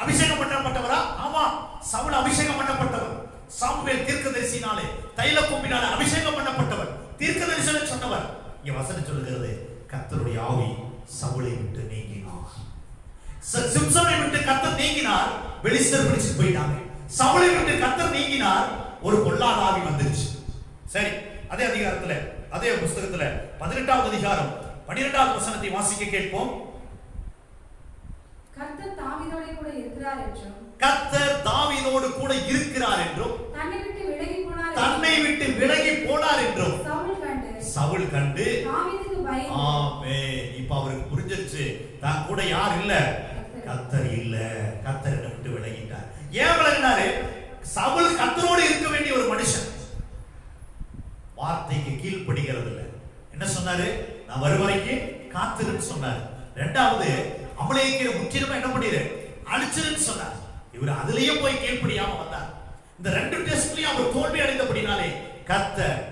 Speaker 1: அபிஷேகம் பண்ணப்பட்டவரா? ஆமா. சவுல் அபிஷேகம் பண்ணப்பட்டவர். சாமுவேல் தீர்க்கதரிசினாலே தைல கொம்பினாலே அபிஷேகம் பண்ணப்பட்டவர். தீர்க்கதரிசனம் சொன்னவர். இங்க வசனம் சொல்லுகிறது கர்த்தருடைய ஆவி சவுலை விட்டு நீங்கினார். சிம்சோனை விட்டு கர்த்தர் நீங்கினார். பெலிஸ்தர் பிடிச்சு போயிட்டாங்க. சவுலை விட்டு கர்த்தர் நீங்கினார். ஒரு பொல்லாத ஆவி வந்துருச்சு. சரி, அதே அதிகாரத்துல அதே புத்தகத்துல 18வது அதிகாரம் 12வது வசனத்தை வாசிக்க கேட்போம்.
Speaker 2: கர்த்தர் தாவீதோடு கூட இருக்கிறார் என்றும்
Speaker 1: தன்னை விட்டு விலகி போனார் என்றும் சவுல் கண்டு
Speaker 2: தாவீதுக்கு பயந்து.
Speaker 1: ஆமென். இப்ப அவருக்கு புரிஞ்சிருச்சு தான் கூட யார் இல்ல? கர்த்தர் இல்ல. கர்த்தர் விட்டு விலகிட்டார். ஏன் விலகினாரு? சவுல் கர்த்தரோடு இருக்க வேண்டிய ஒரு மனுஷன் வார்த்தைக்கு கீழ்ப்படிகிறது இல்ல. என்ன சொன்னாரு? நான் வரும் வரைக்கும் காத்திருன்னு சொன்னாரு. இரண்டாவது அமலேக்கிற முற்றிலுமா என்ன பண்ணிரு? அழிச்சிருன்னு சொன்னார். இவர் அதுலயும் போய் கீழ்ப்படியாம வந்தார். இந்த 2 டெஸ்ட்லயும் அவர் தோல்வி அடைந்தபடினாலே கர்த்தர்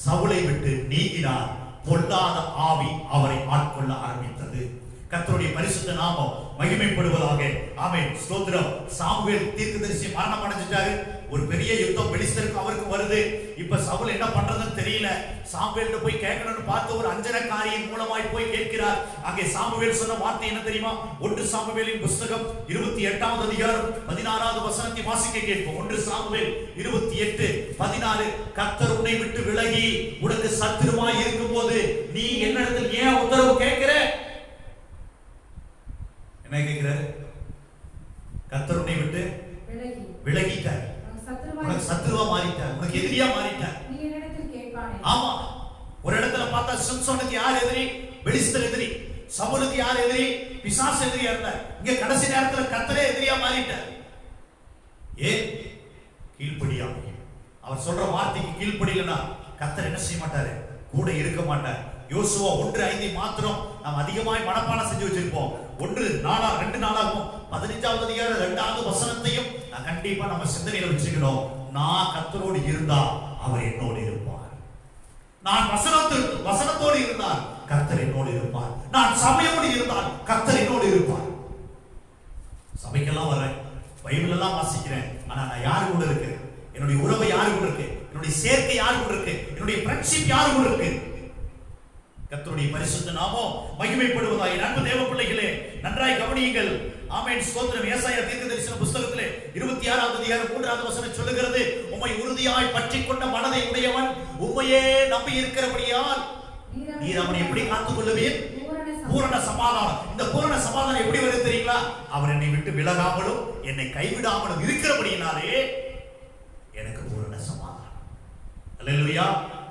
Speaker 1: சவுலை விட்டு நீங்கினார். பொல்லாத ஆவி அவரை ஆட்கொள்ள ஆரம்பித்தது. கர்த்தருடைய பரிசுத்த நாமம் மகிமைப்படுவதாக. ஆமென். ஸ்தோத்திரம். சாமுவேல் தீர்க்கதரிசி மரணம் அடைஞ்சிட்டாரு. ஒரு பெரிய யுத்தம் பெலிஸ்தருக்கு அவருக்கு வருது. இப்ப சவுல் என்ன பண்றதுன்னு தெரியல. சாமுவேல்ட்ட போய் கேட்கணும்னு பார்த்து ஒரு அஞ்சனக்காரியின் மூலமாய் போய் கேட்கிறார். அங்கே சாமுவேல் சொன்ன வார்த்தை என்ன தெரியுமா? 1 சாமுவேலின் புத்தகம் 28வது அதிகாரம் 16வது வசனத்தை வாசிக்க கேட்போம். 1 சாமுவேல் 28:16. கர்த்தர் உன்னை விட்டு விலகி உனக்கு சத்துருவாய் இருக்கும்போது நீ என்னிடத்தில் ஏன் உத்தரவு கேட்கிற? என்ன கேட்கிறாரு? கர்த்தர் உன்னை விட்டு விலகிட்டார். உனக்கு சத்துருவா மாறிட்டார். உனக்கு எதிரியா மாறிட்டார்.
Speaker 2: நீ என்னிடத்தில் கேட்பானே.
Speaker 1: ஆமா. ஒரு இடத்துல பார்த்தா சிம்சோனுக்கு யார் எதிரி? பெலிஸ்தர் எதிரி. சவுலுக்கு யார் எதிரி? பிசாசு எதிரியா இருந்தார். இங்க கடைசி நேரத்துல கர்த்தரே எதிரியா மாறிட்டார். ஏன்? கீழ்ப்படியாம. அவர் சொல்ற வார்த்தைக்கு கீழ்ப்படியலனா கர்த்தர் என்ன செய்ய மாட்டாரு? கூட இருக்க மாட்டார். யோசுவா 1:5 மாத்திரம் நாம் அதிகமாய் மனப்பாடம் செஞ்சு வச்சிருப்போம். 2 நாளாகும் 15வது அதிகாரம் 2வது வசனத்தையும் நான் கண்டிப்பா நம்ம சிந்தனையில வச்சுக்கணும். நான் கர்த்தரோடு இருந்தா அவர் என்னோடு இருப்பார். நான் வசனத்தோடு இருந்தால் கர்த்தர் என்னோடு இருப்பார். நான் சபையோடு இருந்தால் கர்த்தர் என்னோடு இருப்பார். சபைக்கெல்லாம் வரேன், பைபிள் எல்லாம் வாசிக்கிறேன், ஆனா நான் யாரு கூட இருக்கிறேன்? என்னுடைய உறவு யாரு கூட இருக்கு, என்னுடைய சேர்க்கை யாரு கூட இருக்கு, என்னுடைய ஃப்ரெண்ட்ஷிப் யாரு கூட இருக்கு. கர்த்தருடைய பரிசுத்த நாமம் மகிமைப்படுவதாக. அன்பு தேவ பிள்ளைகளே, நன்றாய் கவனியுங்கள். ஆமென், ஸ்தோத்திரம். ஏசாயா தீர்க்கதரிசன புத்தகத்திலே 26வது அதிகாரம் 3வது வசனம் சொல்லுகிறது, உம்மை உறுதியாய் பற்றிக் கொண்ட மனதை உடையவன் உம்மையே நம்பி இருக்கிறபடியால் நீர் அவனை எப்படி காத்துக் கொள்ளுவீர்? பூரண சமாதானம். இந்த பூரண சமாதானம் எப்படி வருது தெரியுங்களா? அவர் என்னை விட்டு விலகாமலும் என்னை கைவிடாமலும் இருக்கிறபடியினாலே எனக்கு பூரண சமாதானம். அல்லேலூயா.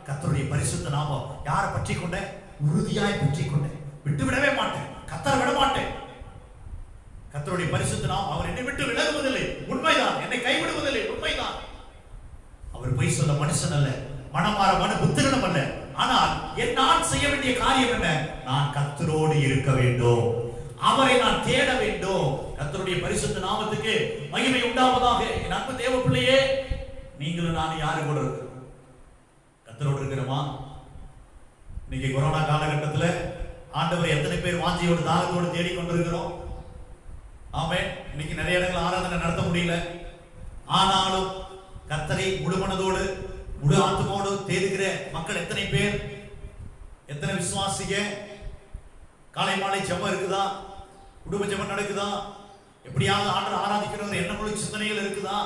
Speaker 1: கர்த்தருடைய பரிசுத்த நாமம். யாரை பற்றிக் கொண்ட? உறுதியாய் பற்றிக் கொண்டேன், விட்டு விடவே மாட்டேன், கர்த்தரை விட மாட்டேன். கர்த்தருடைய பரிசுத்த நாமம். அவர் என்னை விட்டு விலகுவதில்லை, உண்மைதான். என்னை கைவிடுவதில்லை, உண்மைதான். அவர் பொய் சொல்ல மனுஷன் அல்ல, மனமாற புத்திரனும் அல்ல. ஆனால் நான் செய்ய வேண்டிய காரியம் என்ன? நான் கர்த்தரோடு இருக்க வேண்டும், அவரை நான் தேட வேண்டும். கர்த்தருடைய பரிசுத்த நாமத்துக்கு மகிமை உண்டாவதாக. என் அன்பு தேவ பிள்ளையே, நீங்களும் நான் யாரு கூட இருக்கிறோம்? கர்த்தரோடு இருக்கிறோமா? இன்னைக்கு கொரோனா காலகட்டத்தில் ஆண்டவர் எத்தனை பேர் வாஞ்சியோடு தாகத்தோடு தேடிக்கொண்டிருக்கிறோம்? ஆமென். இன்னைக்கு நிறைய இடங்கள் ஆராதனை நடத்த முடியல. ஆனாலும் கர்த்தரை முழு மனதோடு முழு ஆத்துமோடு தேடுகிற மக்கள் எத்தனை பேர்? எத்தனை விசுவாசிக? காலை மாலை ஜெபம் இருக்குதா? குடும்ப ஜெபம் நடக்குதா? எப்படியாவது ஆண்டவரை ஆராதிக்கிறவர் எண்ணமுள்ள சிந்தனைகள் இருக்குதா?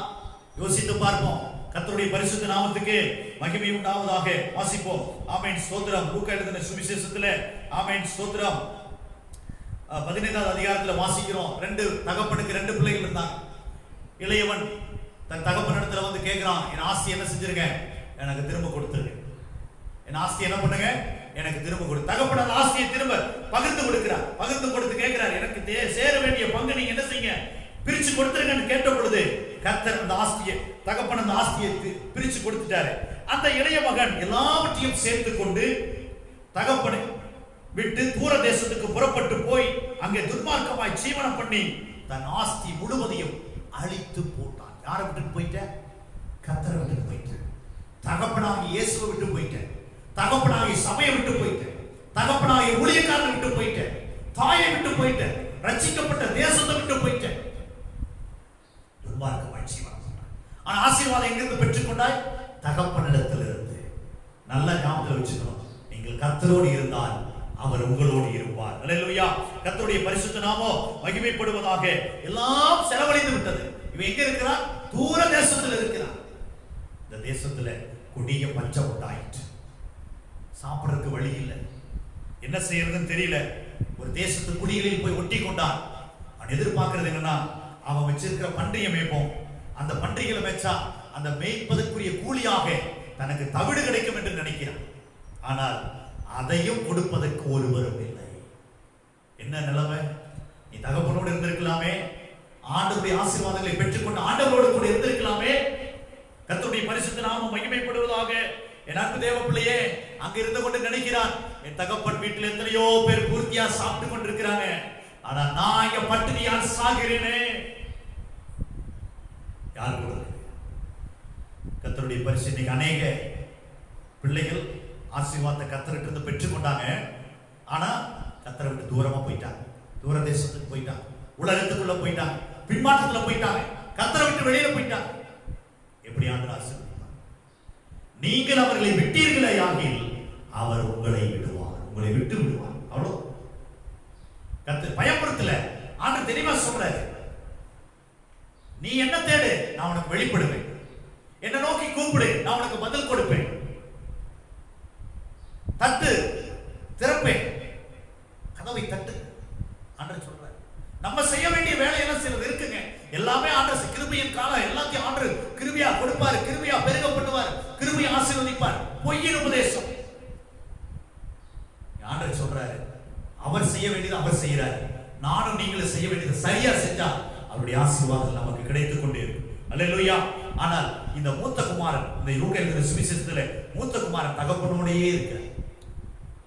Speaker 1: யோசித்து பார்ப்போம். கர்த்தருடைய பரிசுத்த நாமத்துக்கு மகிமை உண்டாவதாக. வாசிப்போம். ஆமென், ஸ்தோத்திரம். லூக்கா எழுதின சுவிசேஷத்திலே ஆமென், ஸ்தோத்திரம், 15வது அதிகாரத்துல வாசிக்கிறோம். தகப்பனுக்கு 2 பிள்ளைகள் இருந்தாங்க. இளையவன் தன் தகப்பனிடத்துல வந்து கேட்கிறான், என் ஆஸ்தி என்ன செஞ்சிருங்க? எனக்கு திரும்ப கொடுத்துருங்க. என் ஆஸ்தி என்ன பண்ணுங்க? எனக்கு திரும்ப கொடு. தகப்பன் அந்த ஆஸ்தியை திரும்ப பகிர்ந்து கொடுக்கிறார். பகிர்ந்து கொடுத்து கேட்கிறார், எனக்கு சேர வேண்டிய பங்கு நீங்க என்ன செய்யுங்க? பிரிச்சு கொடுத்துருங்கன்னு கேட்ட பொழுது கர்த்தர் அந்த ஆஸ்தியை, தகப்பன் அந்த ஆஸ்தியை பிரிச்சு கொடுத்துட்டாரு. அந்த இளைய மகன் எல்லாவற்றையும் சேர்த்து கொண்டு தகப்பனை விட்டு தூர தேசத்துக்கு புறப்பட்டு போய் அங்கே துன்மார்க்கமாய் ஜீவனம் பண்ணி தன் ஆஸ்தி முழுவதையும் அழித்து போட்டான். யாரை விட்டு போயிட்ட? கர்த்தரை விட்டு போயிட்ட. தகப்பனாகி இயேசுவை விட்டு போயிட்ட. தகப்பனாகி சபையை விட்டு போயிட்ட. தகப்பனாகி ஊழியக்காரனை விட்டு போயிட்ட. தாயை விட்டு போயிட்ட. ரட்சிக்கப்பட்ட தேசத்தை விட்டு போயிட்ட. துன்மார்க்கமாய் ஜீவனம் பண்ணான். ஆனா ஆசீர்வாதம் எங்கிருந்து பெற்றுக்கொண்டாய்? தகப்பனிடத்திலிருந்து. நல்ல ஞாபகத்தில் வச்சுக்கணும், நீங்கள் கர்த்தரோடு இருந்தால் அவர் உங்களோடு இருப்பார். அல்லேலூயா. கர்த்தருடைய பரிசுத்த நாமம் மகிமைப்படுவதாக. எல்லாம் செலவழிந்து விட்டது. இவன் எங்க இருக்கிறான்? தூர தேசத்தில் இருக்கிறான். இந்த தேசத்துல கொடிய பஞ்சம் உண்டாயிற்று. சாப்பிடறதுக்கு வழி இல்லை, என்ன செய்யறதுன்னு தெரியல. ஒரு தேசத்து குடிகளில் போய் ஒட்டி கொண்டான். அவன் எதிர்பார்க்கிறது என்னன்னா, அவன் வச்சிருக்கிற பன்றியை மேய்ப்போம், அந்த பன்றிகளை மேய்ச்சா அந்த மேய்ப்பதற்குரிய கூலியாக தனக்கு தவிடு கிடைக்கும் என்று நினைக்கிறான். ஆனால் அதையும் கொடுப்பதற்கு ஒருவரும் இல்லை. என்ன நிலைமை? நீ தகப்பனோடு இருந்திருக்கலாமே, ஆண்டவருடைய ஆசீர்வாதங்களை பெற்றுக்கொண்டு ஆண்டவரோடு கூட இருந்திருக்கலாமே. கர்த்தருடைய பரிசுத்த நாமம் மகிமைப்படுவதாக. என் அன்பு தேவ பிள்ளையே, அங்க இருந்து கொண்டு நினைக்கிறான், என் தகப்பன் வீட்டில் எத்தனையோ பேர் பூர்த்தியா சாப்பிட்டு கொண்டிருக்கிறாங்க, ஆனா நான் இங்க பட்டினியால் சாகிறேனே. யார் கூட? கர்த்தருடைய பரிசு. இன்னைக்கு அநேக பிள்ளைகள் ஆசீர்வாதத்தை கர்த்தரிலிருந்து பெற்றுக்கொண்டாங்க, ஆனா கர்த்தரை விட்டு தூரமா போயிட்டாங்க. தூர தேசத்துக்கு போயிட்டாங்க, உலகத்துக்குள்ள போயிட்டாங்க, பின்மாற்றத்துல போயிட்டாங்க, கர்த்தரை விட்டு வெளியில போயிட்டாங்க. எப்படி ஆண்டவர் ஆசீர்வதிப்பார்? நீங்கள் அவர்களை விட்டீர்களே ஆகில் அவர் உங்களை விடுவார், உங்களை விட்டு விடுவார். அவ்வளவு. கர்த்தர் பயப்படுத்தல, ஆண்டவர் தெளிவா சொல்றாரு, நீ என்ன தேடு, நான் உனக்கு வெளிப்படுவேன். என்ன நோக்கி கூப்பிடு, நான் உனக்கு பதில் கொடுப்பேன். தட்டு, திறப்பேன். கதவை தட்டு. ஆண்டவர் சொல்றார். நம்ம செய்ய வேண்டிய வேலையெல்லாம் சிலது இருக்குங்க. எல்லாமே ஆண்டவர் கிருபையின் காலம். எல்லாத்தையும் ஆண்டவர் கிருபையா கொடுப்பாரு, கிருபையா பெருக பண்ணுவார், கிருபையை ஆசீர்வதிப்பார். பொய்யின் உபதேசம். ஆண்டவர் சொல்றாரு, அவர் செய்ய வேண்டியது அவர் செய்யறாரு. நானும் நீங்களும் செய்ய வேண்டியது சரியா செஞ்சா அவருடைய ஆசீர்வாதம் நமக்கு கிடைத்துக் கொண்டே இருக்கும். அல்லேலூயா. ஆனால் இந்த மூத்த குமாரன், இந்த லூக்கா எழுதின சுவிசேஷத்துல மூத்த குமாரன் தகப்பனோடயே இருக்கிறார்.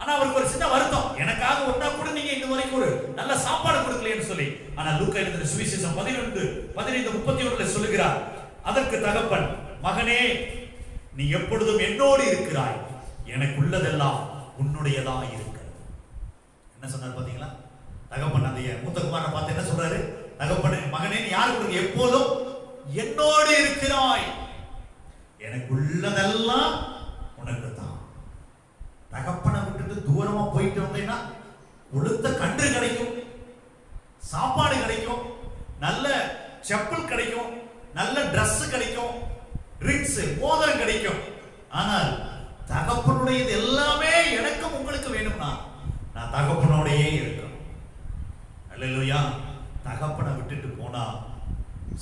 Speaker 1: ஆனா அவருக்கு ஒரு சின்ன வருத்தம், எனக்காக ஒண்ணா கூட நீங்க இந்த வரைக்கும் ஒரு நல்ல சாப்பாடு கொடுக்கலைன்னு சொல்லி. ஆனா லூக்கா எழுதின சுவிசேஷம் 11:15-31 சொல்லுகிறார், அதற்கு தகப்பன், மகனே, நீ எப்பொழுதும் என்னோடு இருக்கிறாய், எனக்கு உள்ளதெல்லாம் உன்னுடையதா இருக்கிறது. என்ன சொன்னார் பாத்தீங்களா? தகப்பன் அந்த மூத்த குமாரனை பார்த்து என்ன சொல்றாரு? தகப்பனே, மகனே, நீ யாரு கொடுங்க? எப்போதும் என்னோடு இருக்கிறாய். எனக்கு உள்ளதெல்லாம் உனக்கு தான். தகப்பனை விட்டுட்டு தூரமா போயிட்டு வந்தீங்கன்னா உளுத்த கன்று கிடைக்கும், சாப்பாடு கிடைக்கும், நல்ல செப்பல் கிடைக்கும், நல்ல Dress கிடைக்கும், ரிங்ஸ் மோதிரம் கிடைக்கும். ஆனால் தகப்பனுடையது எல்லாமே எனக்கும் உங்களுக்கு வேணும்னா நான் தகப்பனோடையே இருக்கணும். அல்லேலூயா. தகப்பனை விட்டுட்டு போனா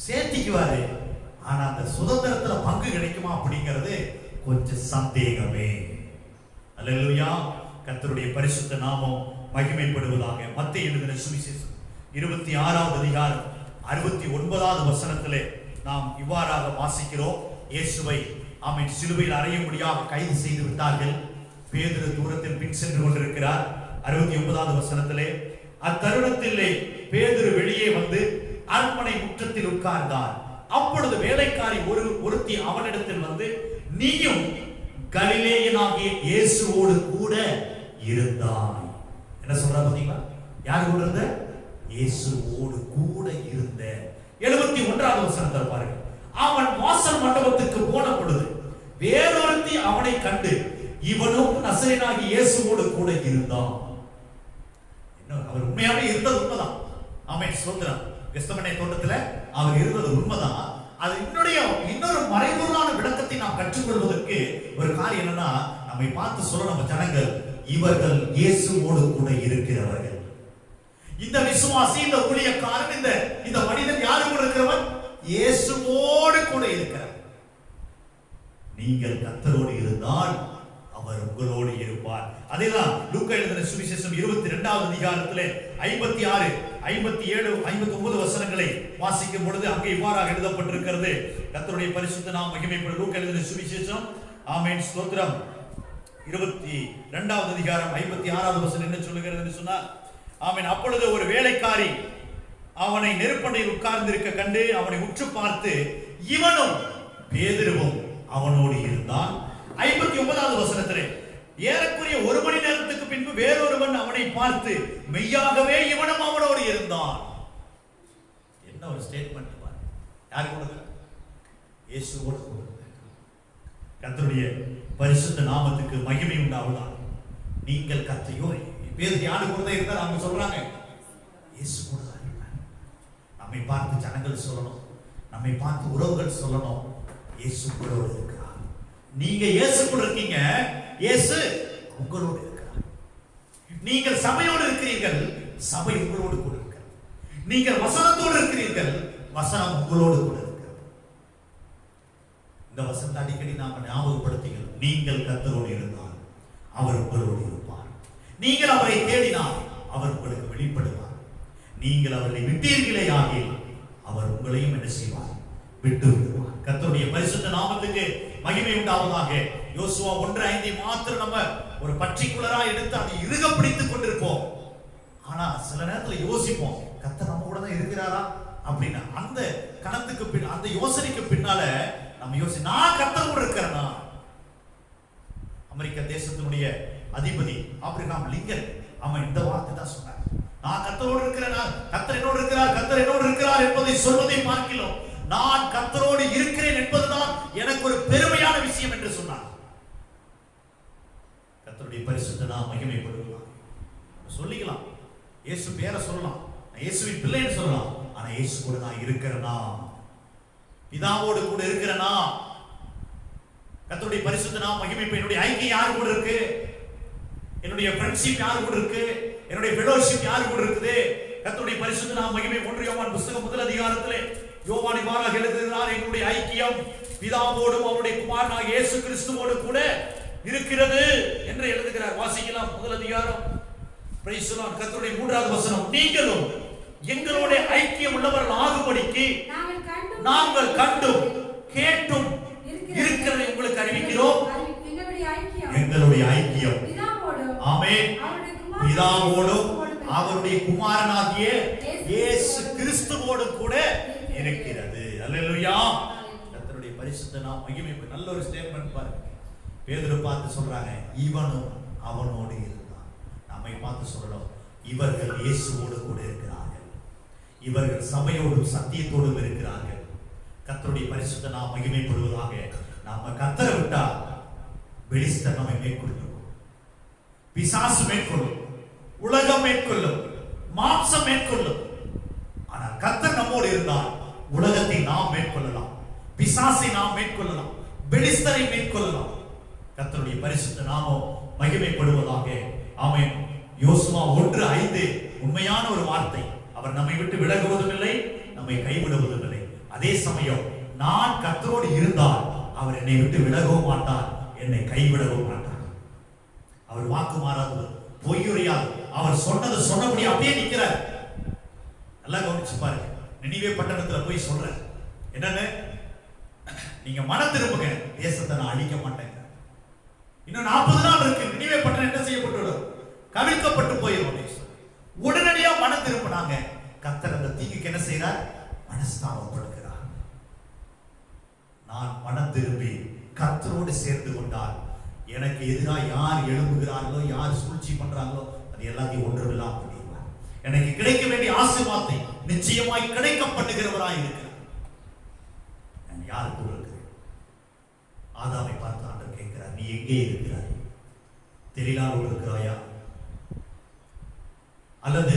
Speaker 1: சேர்த்திக்குவாரு, ஆனா அந்த சுதந்திரத்துல பங்கு கிடைக்குமா அப்படிங்கிறது கொஞ்சம் சந்தேகமே. அல்லேலூயா. கர்த்தருடைய பரிசுத்த நாமம் மகிமைப்படுவதாக. மத்தேயு எழுதின சுவிசேஷம் 26வது அதிகாரம் 69வது வசனத்திலே நாம் இவ்வாறாக வாசிக்கிறோம். இயேசுவை ஆமென் சிலுவையில் அறையும்படியாக கைது செய்து விட்டார்கள். பேதுரு தூரத்தில் பின் சென்று கொண்டிருக்கிறார். 69வது வசனத்திலே, அத்தருணத்திலே பேதுரு வெளியே வந்து அரண்மனை முற்றத்தில் உட்கார்ந்தார். அப்பொழுது வேலைக்காரி ஒருத்தி அவனிடத்தில் வந்து, நீயும் கலிலேயனாகிய இயேசுவோடு கூட இருந்தாய். என்ன சொல்றா பாத்தீங்களா? யாரு கூட இருந்த? இயேசுவோடு கூட இருந்த. 71வது வசனத்தை பாருங்க. அவன் வாசல் மண்டபத்துக்கு போன பொழுது வேறொருத்தி அவனை கண்டு, இவனும் நசரேயனாகிய இயேசுவோடு கூட இருந்தான். அவர் உண்மையாவே இருந்தது உண்மைதான். ஆமென் ஸ்தோத்திரம். கெத்செமனே தோட்டத்துல அவர் இருந்தது உண்மைதான். அது இன்னொரு மறைபொருளான விளக்கத்தை நாம் கற்றுக்கொள்வதற்கு ஒரு காரியம் என்னன்னா, நம்மை பார்த்து சொல்ல நம்ம ஜனங்கள், இவர்கள் இயேசுவோடு கூட இருக்கிறவர்கள். இந்த விசுவாசி, இந்த ஊழியக்காரன், இந்த மனிதன் யாரு கூட இருக்கிறவன்? இயேசுவோடு கூட இருக்கிறார். நீங்கள் கர்த்தரோடு இருந்தால் அவர் உங்களோடு இருப்பார். அதேதான் லூக்கா எழுதின சுவிசேஷம் 22வது அதிகாரத்திலே 56, 57, 59 வசனங்களை வாசிக்கும் பொழுது அங்கே இவ்வாறாக எழுதப்பட்டிருக்கிறது. கர்த்தருடைய பரிசுத்த நாமம் மகிமைப்படும். லூக்கா எழுதின சுவிசேஷம் ஆமென் ஸ்தோத்திரம் 22வது அதிகாரம் 56வது வசனம் என்ன சொல்லுகிறது என்று சொன்னால், ஆமென், அப்பொழுது ஒரு வேலைக்காரி அவனை நெருப்படையில் உட்கார்ந்திருக்க கண்டு அவனை உற்று பார்த்து, இவனும் பேதுருவும் அவனோடு இருந்தான். 59வது வசனத்திலே, ஏறக்குறைய 1 மணி நேரத்துக்கு பின்பு வேறொருவன் அவனை பார்த்து, மெய்யாகவே இவனும் அவனோடு இருந்தான். என்ன ஒரு ஸ்டேட்மெண்ட் பாருங்க. யாரு கூட? இயேசுவோடு கூட. கர்த்தருடைய பரிசுத்த நாமத்துக்கு மகிமை உண்டாவதாக. நீங்கள் கர்த்தரையோ பேதுரு யாரு கூட தான் இருந்தார்? அவங்க சொல்றாங்க இயேசு கூட தான் இருந்தார். நம்மை பார்த்து ஜனங்கள் சொல்லணும், நம்மை பார்த்து உறவுகள் சொல்லணும், இயேசு உங்களோடு இருக்கிறார். நீங்க இயேசு கூட இருக்கீங்க, இயேசு உங்களோடு இருக்கிறார். நீங்கள் சபையோடு இருக்கிறீர்கள், சபை உங்களோடு கூட இருக்கிறார். நீங்கள் வசனத்தோடு இருக்கிறீர்கள், வசனம் உங்களோடு கூட இருக்கிறார். இந்த வசனத்தை அடிக்கடி நாம ஞாபகப்படுத்திக்கிறோம். நீங்கள் கர்த்தரோடு இருந்தால் அவர் உங்களோடு இருப்பார். நீங்கள் அவரை தேடினால் அவர் உங்களுக்கு வெளிப்படுவார். நீங்கள் அவரை விட்டீர்களே ஆகில் அவர் உங்களையும் என்ன செய்வார்? விட்டு விடுவார். கர்த்தருடைய பரிசுத்த நாமத்துக்கு மகிமை உண்டாவதாக. யோசுவா 1:5 மாத்திரம் நம்ம ஒரு பர்టిక్యులரா எடுத்து அதை இறுக பிடித்துக் கொண்டிருப்போம். ஆனா சில நேரத்துல யோசிப்போம், கர்த்தர் நம்ம கூட தான் இருக்கிறாரா அப்படின்னு. அந்த கணத்துக்கு அந்த யோசனைக்கு பின்னால நம்ம நான் கர்த்தர் கூட இருக்கிறேனா? அமெரிக்க தேசத்தினுடைய அதிபதி ஆபிரகாம் லிங்கன் அவன் இந்த வார்த்தை தான் சொன்னார். நான் கர்த்தரோடு இருக்கிறேன், கர்த்தர் என்னோடு இருக்கிறார், கர்த்தர் என்னோடு இருக்கிறார் என்பதை சொல்வதை பார்க்கிறோம். நான் கர்த்தரோடு இருக்கிறேன் என்பதுதான் எனக்கு ஒரு பெருமையான விஷயம் என்று சொன்னார். கர்த்தருடைய பரிசுத்த நாமம் மகிமைப்படுவதாக. சொல்லிக்கலாம், இயேசு பேரை சொல்லலாம், நான் இயேசுவின் பிள்ளைன்னு சொல்லலாம். ஆனா இயேசு கூட நான் இருக்கிறேனா? பிதாவோடு கூட இருக்கிறேனா? கர்த்தருடைய பரிசுத்த நாமம் மகிமைப்படும். என்னுடைய ஐக்கியம் யார் கூட இருக்கு? என்னுடைய ஃப்ரெண்ட்ஷிப் யார் கூட இருக்கு? என்னுடைய ஃபெலோஷிப் யார் கூட இருக்குது? கர்த்தருடைய பரிசுத்த நாமம் மகிமை. 1 யோவான் புத்தகம் 1 அதிகாரத்திலே யோவான் இவ்வாறாக எழுதுகிறார், எங்களுடைய ஐக்கியம் பிதாவோடும் அவருடைய குமாரனாகிய இயேசு கிறிஸ்துவோடு கூட இருக்கிறது என்று எழுதுகிறார். வாசிக்கலாம் 1 அதிகாரம். Price the Lord. கர்த்தருடைய 3வது வசனம், நீங்களும் எங்களோட ஐக்கியம் உள்ளவர்கள் ஆகும்படிக்கு நாங்கள் கண்டும் கேட்டும் இருக்கிறதை உங்களுக்கு அறிவிக்கிறோம். எங்களுடைய ஐக்கியம் ஆமென் பிதாவோடும் அவருடைய குமாரனாகிய இயேசு கிறிஸ்துவோடு கூட இருக்கிறது. அல்லேலூயா. கர்த்தருடைய பரிசுத்த நாமம் மகிமை. நல்ல ஒரு ஸ்டேட்மென்ட் பாருங்க. பேதுரு பார்த்து சொல்றாங்க, இவனும் அவனோடு இருந்தான். நம்மை பார்த்து சொல்லணும், இவர்கள் இயேசுவோடு கூட இருக்கிறார்கள். இவர்கள் சபையோடும் சத்தியத்தோடும் இருக்கிறார்கள். கர்த்தருடைய பரிசுத்த நாமம் மகிமைப்படுவதாக. நாம கர்த்தரை விட்டா பெலிஸ்தர் நம்மை மேற்கொள்ளும், பிசாசு மேற்கொள்ளும், உலகம் மேற்கொள்ளும், மாம்சம் மேற்கொள்ளும். ஆனால் கர்த்தர் நம்மோடு இருந்தால் உலகத்தை நாம் மேற்கொள்ளலாம், பிசாசை நாம் மேற்கொள்ளலாம், பெலிஸ்தரை மேற்கொள்ளலாம். கர்த்தருடைய பரிசுத்த நாமம் மகிமைப்படுவதாக. ஆமென். யோசுவா 1:5 உண்மையான ஒரு வார்த்தை. அவர் நம்மை விட்டு விலகுவதும் இல்லை, நம்மை கைவிடுவதும் இல்லை. அதே சமயம் நான் கர்த்தரோடு இருந்தால் அவர் என்னை விட்டு விலகவும் மாட்டார், என்னை கைவிடவும் மாட்டார். அவர் வாக்கு மாறாதவர், பொய்யுரையார். அவர் சொன்னது சொன்னபடி அப்படியே நிற்கிறார். நல்லா கவனிச்சு பாருங்க. நினிவே பட்டணத்துல போய் சொல்ற என்னன்னு, நீங்க மனம் திரும்புங்க, தேசத்தை நான் அழிக்க மாட்டேன். இன்னும் 40 நாள் இருக்கு, நினிவே பட்டணம் என்ன செய்யப்பட்டுவிடும்? கவிழ்க்கப்பட்டு போயிடும். உடனடியா மனம் திரும்பினாங்க. கர்த்தர் அந்த தீங்குக்கு என்ன செய்யறார்? மனஸ்தாபப்படுகிறார். நான் மனம் திரும்பி கர்த்தரோடு சேர்ந்து கொண்டால் எனக்கு எதிராக யார் எழும்புகிறார்களோ, யார் சூழ்ச்சி பண்றாங்களோ, அது எல்லாத்தையும் ஒன்றுமில்லாம பண்ணிடுவார். எனக்கு கிடைக்க வேண்டிய ஆசீர்வாதத்தை நிச்சயமாய் கிடைக்க பண்ணுகிறவராய் இருக்கிறார். நான் யாருக்கு இருக்கிறேன்? ஆதாமை பார்த்து ஆண்டவர் கேட்கிறார், நீ எங்கே இருக்கிறாய்? தெளிலாவோடு இருக்கிறாயா, அல்லது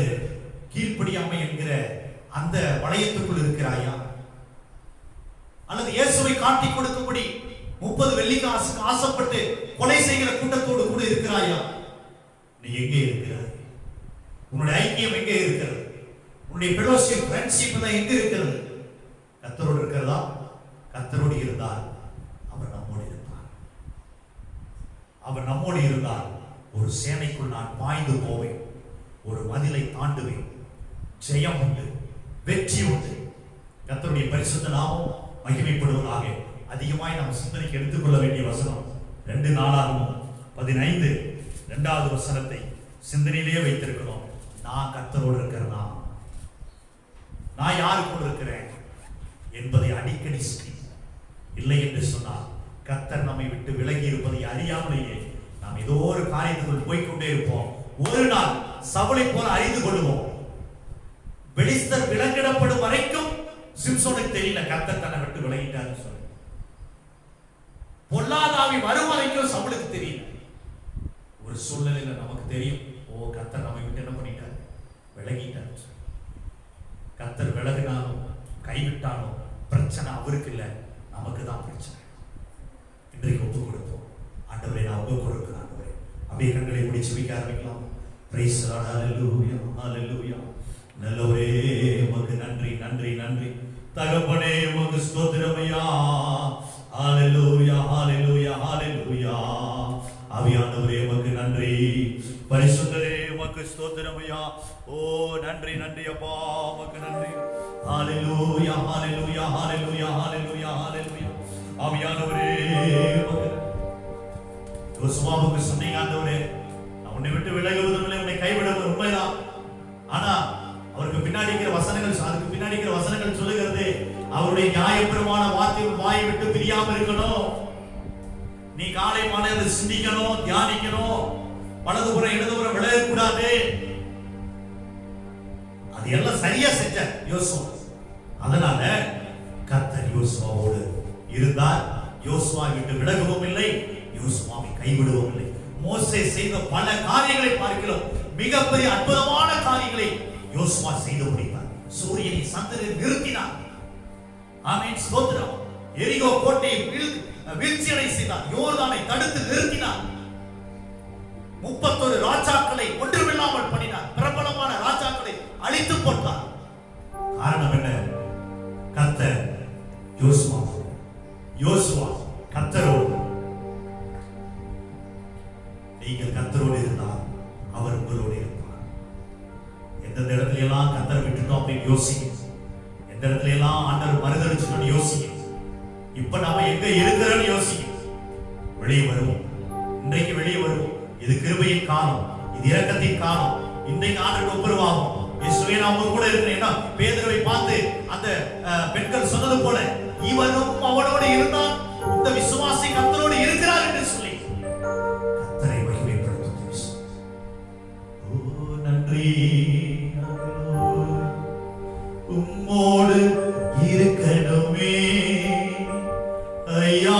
Speaker 1: கீழ்ப்படியாமை என்கிற அந்த வளையத்துக்குள் இருக்கிறாயா, அல்லது இயேசுவை காட்டிக் கொடுக்கும்படி 30 வெள்ளிக்காசுக்கு ஆசைப்பட்டு கொலை செய்கிற கூட்டத்தோடு கூட இருக்கிறாயா? நீ எங்கே இருக்கிறாய்? உன்னுடைய ஐக்கியம் எங்கே இருக்கிறது? உன்னுடைய ஃபெலோஷிப், ஃப்ரெண்ட்ஷிப் எல்லாம் எங்கே இருக்கிறது? கர்த்தரோடு இருக்கிறதா? கர்த்தரோடு இருந்தால் அவர் நம்மோடு இருப்பார். அவர் நம்மோடு இருந்தால் ஒரு சேனைக்குள் நான் பாய்ந்து போவேன், ஒரு மதிலை தாண்டுவேன், ஜெயம் உண்டு, வெற்றி உண்டு. கர்த்தருடைய பரிசுத்த நாமம் மகிமைப்படுவதாக. அதிகமாய் நாம் சிந்தனைக்கு எடுத்துக்கொள்ள வேண்டிய வசனம் 2 நாளாகவும் 15 2வது வசனத்தை சிந்தனையிலேயே வைத்திருக்கிறோம். நான் கர்த்தரோடு இருக்கிறேனா, நான் யாரு கூட இருக்கிறேன் என்பதை அடிக்கடி இல்லை என்று சொன்னால் கர்த்தர் நம்மை விட்டு விலகி இருப்பதை அறியாமலேயே நாம் ஏதோ ஒரு காரியத்துக்குள் போய்கொண்டே இருப்போம். ஒரு நாள் சவுலை போல அறிந்து கொள்வோம். பெலிஸ்தர் விலங்கிடப்படும் வரைக்கும் சிம்சோனுக்கு தெரியல கர்த்தர் தன்னை விட்டு விலகிட்டார் சொல்லி. பொல்லாதாவி வரும் வரைக்கும் சவுலுக்கு தெரியல. ஒரு சூழ்நிலையில நமக்கு தெரியும், ஓ கர்த்தர் நம்மை விட்டு என்ன பண்ணிட்டார், விலகிட்டார். கர்த்தர் விலகினாலும் கைவிட்டாலும் பிரச்சனை அவருக்கு இல்லை, நமக்கு தான் பிரச்சனை. இன்றைக்கு ஒப்பு கொடுத்தோம். ஆண்டவரே நான் ஒப்பு கொடுக்கிறேன். ஆண்டவரே அப்படியே கண்களை மூடி ஜெபிக்க ஆரம்பிக்கலாம். Praise the Lord. ஹalleluya ஹalleluya. நல்லவரே உமக்கு நன்றி நன்றி நன்றி. தகப்பனே உமக்கு ஸ்தோத்திரம் ஐயா. ஹalleluya ஹalleluya ஹalleluya. ஆவியானவரே உமக்கு நன்றி. பரிசுத்தரே உமக்கு ஸ்தோத்திரம் ஐயா. ஓ நன்றி நன்றி அப்பா, உமக்கு நன்றி. ஹalleluya ஹalleluya ஹalleluya ஹalleluya ஹalleluya. ஆவியானவரே யோசுவாவுக்கு சொன்னீங்க, ஆண்டவரே நான் உன்னை விட்டு விலகுவதும் இல்லை, உன்னை கைவிடுவது உண்மைதான். ஆனா அவருக்கு பின்னாடி இருக்கிற வசனங்கள், அதுக்கு பின்னாடி இருக்கிற வசனங்கள் சொல்லுகிறது, அவருடைய நியாயப்பிரமாண வார்த்தை வாயை விட்டு பிரியாம இருக்கணும். நீ காலை மாலை அதை சிந்திக்கணும், தியானிக்கணும். வலதுபுறம் இடதுபுறம் விலகக்கூடாது. அது எல்லாம் சரியா செஞ்ச யோசுவா. அதனால கர்த்தர் யோசுவாவோடு இருந்தார். யோசுவா விட்டு விலகவும் இல்லை, யோசுவாவை கைவிடவும் இல்லை. மோசே செய்த பல காரியங்களை பார்க்கிறோம். மிகப்பெரிய அற்புதமான காரியங்களை யோசுவா செய்து முடித்தார். சூரியனை சந்திரனை நிறுத்தினார். ஆமென் ஸ்தோத்திரம். எரிகோ கோட்டையை வீழ்ச்சியடை செய்தார். யோர்தானை தடுத்து நிறுத்தினார். 31 ராஜாக்களை ஒன்றுமில்லாமல் பண்ணினார். பிரபலமான ராஜாக்களை அழித்து போட்டார். காரணம் என்ன? கர்த்தர் யோசுவா கர்த்தரோடு. நீங்கள் கர்த்தரோடு இருந்தால் அவர் உங்களோடு இருப்பார். எந்த இடத்துல எல்லாம் கர்த்தரை விட்டுட்டோம் அப்படின்னு யோசிங்க. எந்த இடத்துல எல்லாம் ஆண்டவர் மறுதளிச்சுட்டோம் யோசிங்க. இப்ப நாம எங்க இருக்கிறோம்னு யோசிங்க. வெளியே வருவோம். இன்றைக்கு வெளியே வருவோம். இது கிருபையின் காலம், இது இரக்கத்தின் காலம். இன்றைக்கு ஆண்டவர் ஒப்புரவாகும். இயேசுவே நான் உங்க கூட இருக்கிறேன். பேதுருவை பார்த்து அந்த பெண்கள் சொன்னது போல இவனும் அவனோடு இருந்தான், இந்த விசுவாசி கர்த்தரோடு இருக்கிறார் என்று சொல்லி கர்த்தரை மகிமைப்படுத்தும். ஓ நன்றி, உம்மோடு இருக்கணுமே ஐயா.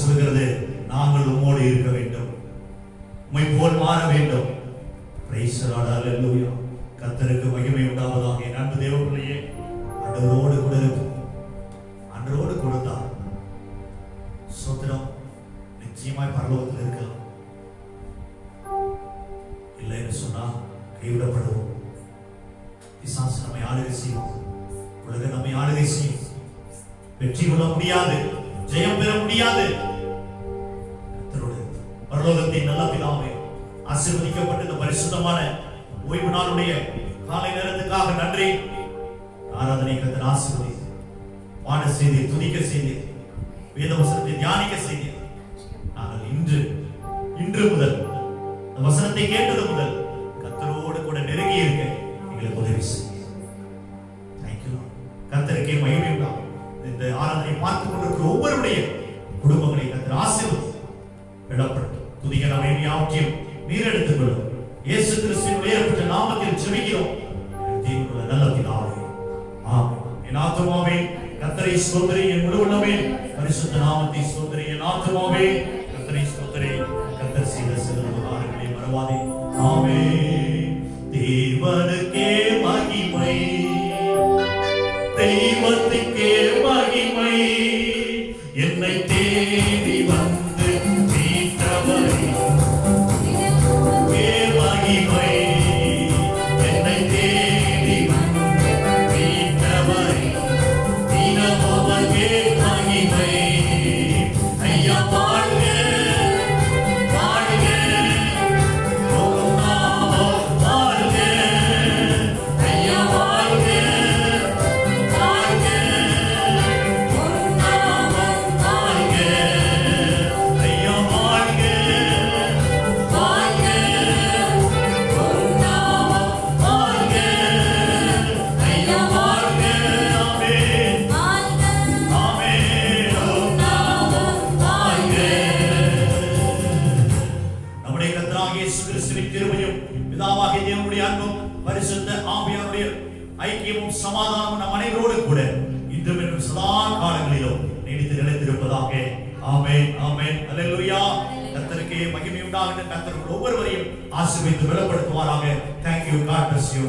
Speaker 1: சொல்கிறது, நாங்கள் உம்மோடு இருக்க வேண்டும், உம்மை போல் மாற வேண்டும். பிரைஸ் தி லார்ட், ஹல்லேலூயா. கர்த்தருக்கு மகிமை உண்டாவதாக. என் அன்பு தேவ பிள்ளையே, ஆண்டவரோடு கூட இருக்கும், ஆண்டவரோடு கொடுத்தார் சோத்திரம் நிச்சயமாய் பரலோகத்தில் இருக்கலாம். இல்லை என்று சொன்னா கைவிடப்படுவோம். பிசாசு நம்மை ஆளுகை செய்வோம், உலகம் நம்மை ஆளுகை செய்யும். வெற்றி கொள்ள முடியாது, ஜெயம் பெற முடியாது. கர்த்தரோடு பரலோகத்தின் நல்ல பிதாவே, ஆசீர்வதிக்கப்பட்ட இந்த பரிசுத்தமான ஓய்வு நாளுடைய காலை நேரத்துக்காக நன்றி. ஆராதனை கர்த்தர் ஆசீர்வதித்து பாட செய்தி, துதிக்க செய்தி, வேத வசனத்தை தியானிக்க செய்தி. நாங்கள் இன்று முதல் இந்த வசனத்தை கேட்டது முதல் கர்த்தரோடு கூட நெருங்கி இருக்க எங்களுக்கு உதவி செய்யும். தேங்க்யூ. கர்த்தருக்கே மகிமை உண்டாகும். இந்த ஆராதனை பார்த்துக் கொண்டிருக்கிற ஒவ்வொருடைய குடும்பங்களை கர்த்தர் ஆசீர்வதித்து இடப்பட்டு துதிக்க நம்மை யாவற்றையும் நீர் எடுத்துக் கொள்ளும். இயேசு கிறிஸ்துவின் உயர்ந்த நாமத்தில் ஜெபிக்கிறோம் தேவனுடைய நல்ல பிதாவே, ஆமென். என் ஆத்துமாவே கர்த்தரை ஸ்தோத்திரி, என் முழு உள்ளமே பரிசுத்த நாமத்தை ஸ்தோத்திரி. என் ஆத்துமாவே கர்த்தரை ஸ்தோத்திரி, கர்த்தர் செய்த சகல உபகாரங்களை மறவாதே. ஆமென். தேவனுக்கே மகிமை, தெய்வத்துக்கே மகிமை, என்னை தேடி வந்து மீட்டவரே மகிமை, என்னை தேடி வந்து மீட்டவரே தினமுமே மகிமை. ஐயா வாழ்க வாழ்க, உம் நாமம் வாழ்க. ஐயா வாழ்க வாழ்க, உம் நாமம் வாழ்க. ஐயா வாழ்க வாழ்க, உம் நாமம் வாழ்க. ஐயா வாழ்க. ஆமென் ஆமென், உம் நாமம் வாழ்க. நம்முடைய கர்த்தராகிய இயேசு கிறிஸ்துவின் கிருபையும் பிதாவாகிய தேவனுடைய அன்பும் பரிசுத்த ஆவியானுடைய ஐக்கியமும் சமாதானமும் நம் அனைவரோடு கூட இன்றும் என்றும் சதா காலங்களிலும் நீடித்து நிலைத்திருப்பதாக. ஆமென் ஆமென், அல்லேலூயா. கர்த்தருக்கே மகிமை உண்டாகட்டும். கர்த்தர் ஒவ்வொருவரையும் ஆசீர்வதித்து பலப்படுத்துவாராக. Thank you. God bless you.